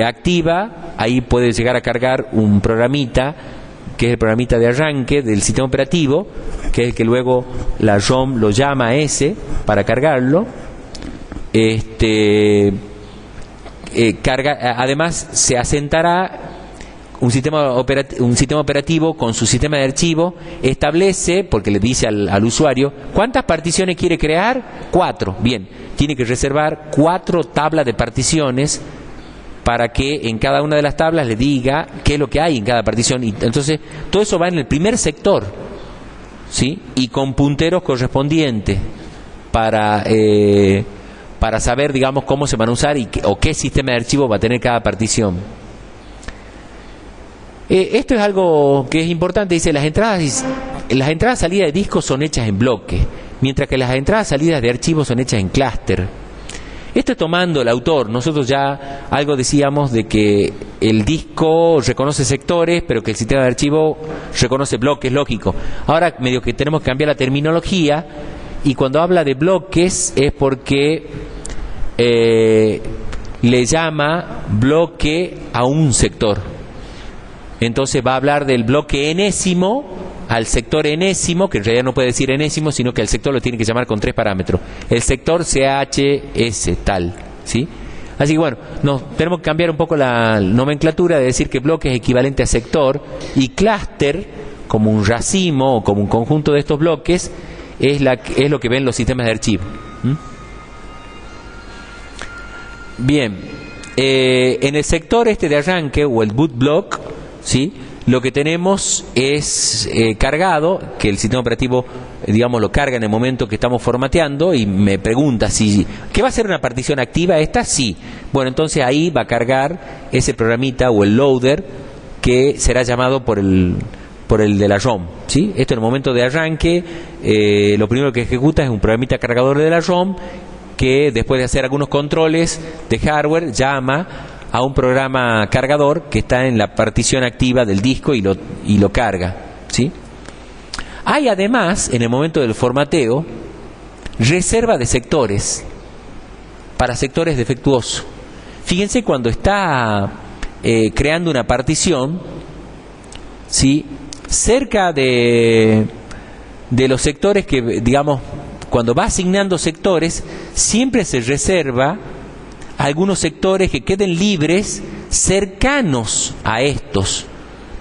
activa, ahí puede llegar a cargar un programita, que es el programita de arranque del sistema operativo, que es el que luego la ROM lo llama a ese para cargarlo. Además se asentará un sistema operativo con su sistema de archivo, establece, porque le dice al usuario, ¿cuántas particiones quiere crear? 4. Bien, tiene que reservar 4 tablas de particiones para que en cada una de las tablas le diga qué es lo que hay en cada partición. Y entonces todo eso va en el primer sector, ¿sí? Y con punteros correspondientes para saber, digamos, cómo se van a usar o qué sistema de archivo va a tener cada partición. Esto es algo que es importante. Dice, las entradas salidas de discos son hechas en bloque, mientras que las entradas salidas de archivos son hechas en clúster. Esto es tomando el autor. Nosotros ya algo decíamos de que el disco reconoce sectores, pero que el sistema de archivo reconoce bloques, lógico. Ahora medio que tenemos que cambiar la terminología, y cuando habla de bloques es porque le llama bloque a un sector. Entonces va a hablar del bloque enésimo al sector enésimo, que en realidad no puede decir enésimo, sino que el sector lo tiene que llamar con 3 parámetros. El sector CHS tal, ¿sí? Así que bueno, tenemos que cambiar un poco la nomenclatura de decir que bloque es equivalente a sector, y clúster, como un racimo o como un conjunto de estos bloques, es lo que ven los sistemas de archivo. Bien, en el sector de arranque o el boot block, ¿sí? Lo que tenemos es cargado, que el sistema operativo, digamos, lo carga en el momento que estamos formateando, y me pregunta ¿qué va a ser una partición activa esta? Sí. Bueno, entonces ahí va a cargar ese programita o el loader que será llamado por el de la ROM, ¿sí? Esto en el momento de arranque, lo primero que ejecuta es un programita cargador de la ROM, que después de hacer algunos controles de hardware llama a un programa cargador que está en la partición activa del disco y lo carga, ¿sí? Hay además, en el momento del formateo, reserva de sectores para sectores defectuosos. Fíjense, cuando está creando una partición, ¿sí? Cerca de los sectores que, digamos, cuando va asignando sectores, siempre se reserva algunos sectores que queden libres cercanos a estos,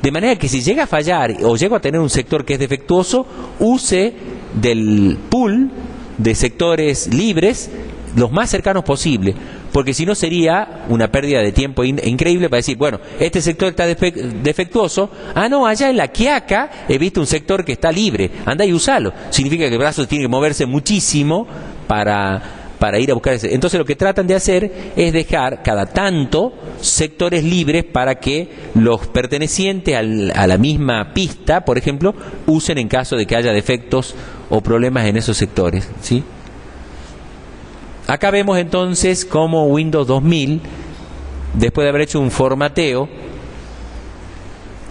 de manera que si llega a fallar o llego a tener un sector que es defectuoso, use del pool de sectores libres los más cercanos posible, porque si no sería una pérdida de tiempo increíble para decir, bueno, este sector está defectuoso, no, allá en la Quiaca he visto un sector que está libre, anda y usalo. Significa que el brazo tiene que moverse muchísimo para ir a buscar ese. Entonces lo que tratan de hacer es dejar cada tanto sectores libres para que los pertenecientes a la misma pista, por ejemplo, usen en caso de que haya defectos o problemas en esos sectores, ¿sí? Acá vemos entonces cómo Windows 2000, después de haber hecho un formateo,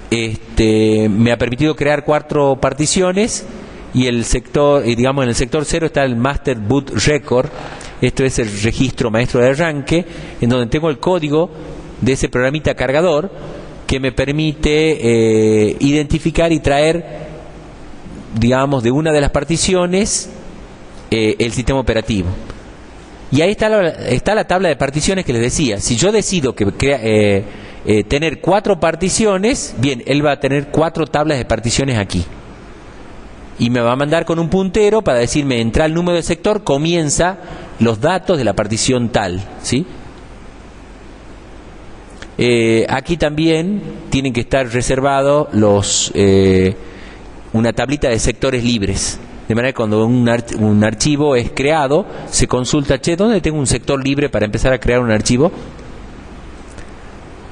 me ha permitido crear 4 particiones, y el sector, digamos, en el sector 0 está el Master Boot Record. Esto es el registro maestro de arranque, en donde tengo el código de ese programita cargador que me permite identificar y traer, digamos, de una de las particiones el sistema operativo. Y ahí está la tabla de particiones que les decía. Si yo decido que tener 4 particiones, bien, él va a tener 4 tablas de particiones aquí. Y me va a mandar con un puntero para decirme, entra el número de sector, comienza los datos de la partición tal, ¿sí? Aquí también tienen que estar reservados una tablita de sectores libres. De manera que cuando un archivo es creado, se consulta, che, ¿dónde tengo un sector libre para empezar a crear un archivo?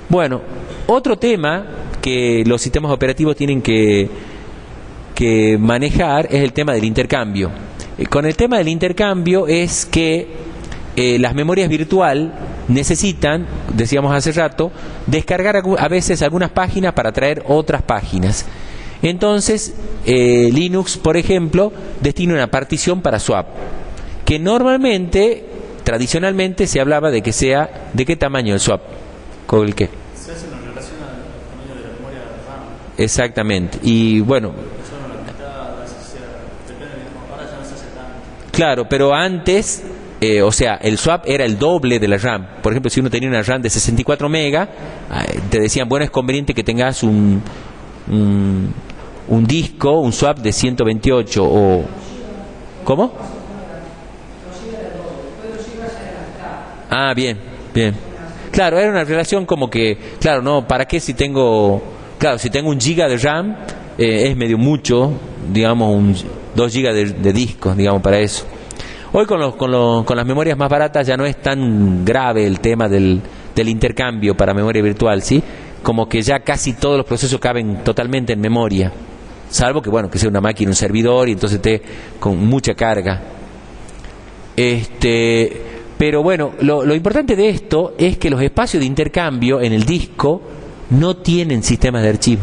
Bueno, otro tema que los sistemas operativos tienen que manejar es el tema del intercambio. Con el tema del intercambio es que las memorias virtual necesitan, decíamos hace rato, descargar a veces algunas páginas para traer otras páginas. Entonces, Linux, por ejemplo, destina una partición para swap, que normalmente, tradicionalmente, se hablaba de que sea, ¿de qué tamaño el swap? ¿Con el qué? Se hace en relación al tamaño de la memoria RAM. Exactamente. Y bueno, claro, pero antes, o sea, el swap era el doble de la RAM. Por ejemplo, si uno tenía una RAM de 64 megas, te decían, bueno, es conveniente que tengas un disco, un swap de 128 o... ¿Cómo? Ah, bien, bien. Claro, era una relación como que, claro, no, ¿para qué si tengo... Claro, si tengo 1 giga de RAM, es medio mucho, digamos, 2 gigas de discos, digamos, para eso. Hoy con las memorias más baratas ya no es tan grave el tema del intercambio para memoria virtual, ¿sí? Como que ya casi todos los procesos caben totalmente en memoria, salvo que, bueno, que sea una máquina, un servidor, y entonces esté con mucha carga. Pero bueno, lo importante de esto es que los espacios de intercambio en el disco no tienen sistemas de archivo.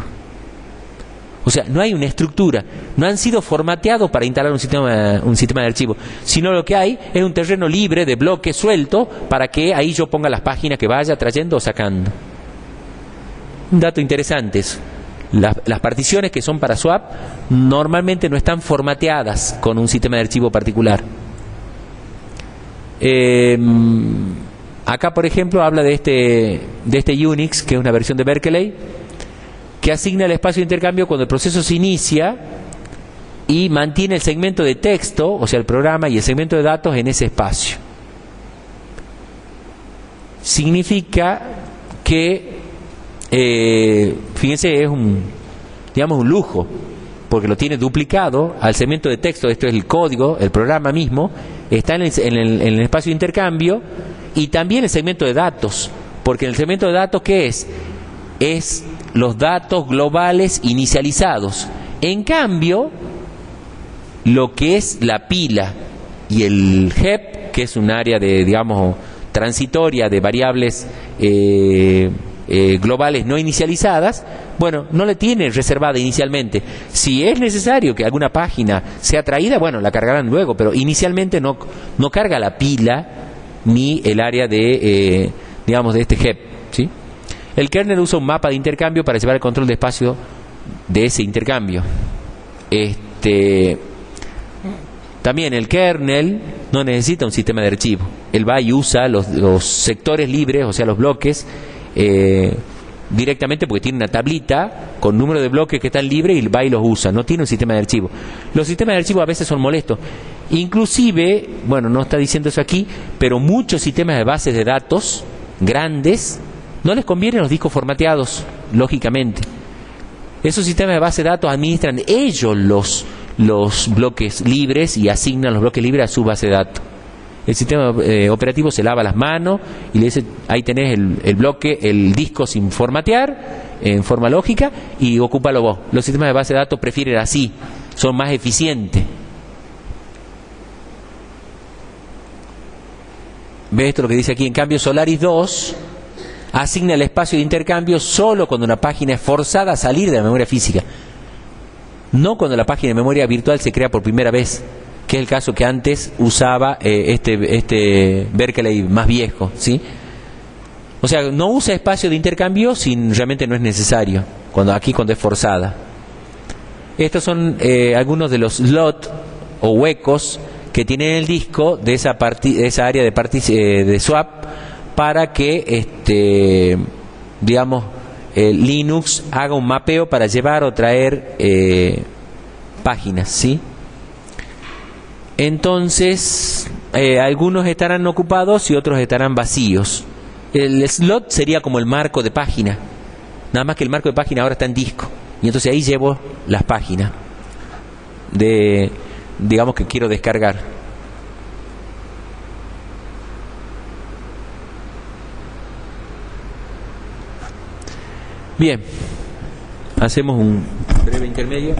O sea, no hay una estructura, no han sido formateados para instalar un sistema de archivo, sino lo que hay es un terreno libre de bloques sueltos para que ahí yo ponga las páginas que vaya trayendo o sacando. Un dato interesante es, las particiones que son para swap normalmente no están formateadas con un sistema de archivo particular. Acá, por ejemplo, habla de este Unix, que es una versión de Berkeley, que asigna el espacio de intercambio cuando el proceso se inicia y mantiene el segmento de texto, o sea, el programa y el segmento de datos en ese espacio. Significa que, fíjense, es un lujo, porque lo tiene duplicado al segmento de texto. Esto es el código, el programa mismo, está en el espacio de intercambio, y también el segmento de datos, porque en el segmento de datos, ¿qué es? Es los datos globales inicializados. En cambio, lo que es la pila y el heap, que es un área de, digamos, transitoria de variables globales no inicializadas, bueno, no le tiene reservada inicialmente. Si es necesario que alguna página sea traída, bueno, la cargarán luego, pero inicialmente no carga la pila ni el área de, digamos, de este heap, ¿sí? El kernel usa un mapa de intercambio para llevar el control de espacio de ese intercambio. También el kernel no necesita un sistema de archivo. Él va y usa los sectores libres, o sea, los bloques, directamente, porque tiene una tablita con número de bloques que están libres, y va y los usa. No tiene un sistema de archivo. Los sistemas de archivo a veces son molestos. Inclusive, bueno, no está diciendo eso aquí, pero muchos sistemas de bases de datos grandes no les convienen los discos formateados, lógicamente. Esos sistemas de base de datos administran ellos los bloques libres y asignan los bloques libres a su base de datos. El sistema operativo se lava las manos y le dice, ahí tenés el bloque, el disco sin formatear, en forma lógica, y ocúpalo vos. Los sistemas de base de datos prefieren así, son más eficientes. ¿Ves esto lo que dice aquí? En cambio, Solaris 2 asigna el espacio de intercambio solo cuando una página es forzada a salir de la memoria física, no cuando la página de memoria virtual se crea por primera vez, que es el caso que antes usaba este Berkeley más viejo, ¿sí? O sea, no usa espacio de intercambio si realmente no es necesario, cuando es forzada. Estos son algunos de los slots o huecos que tiene en el disco de esa área de swap, para que digamos Linux haga un mapeo para llevar o traer páginas, ¿sí? Entonces algunos estarán ocupados y otros estarán vacíos. El slot sería como el marco de página, nada más que el marco de página ahora está en disco, y entonces ahí llevo las páginas digamos que quiero descargar. Bien, hacemos un breve intermedio.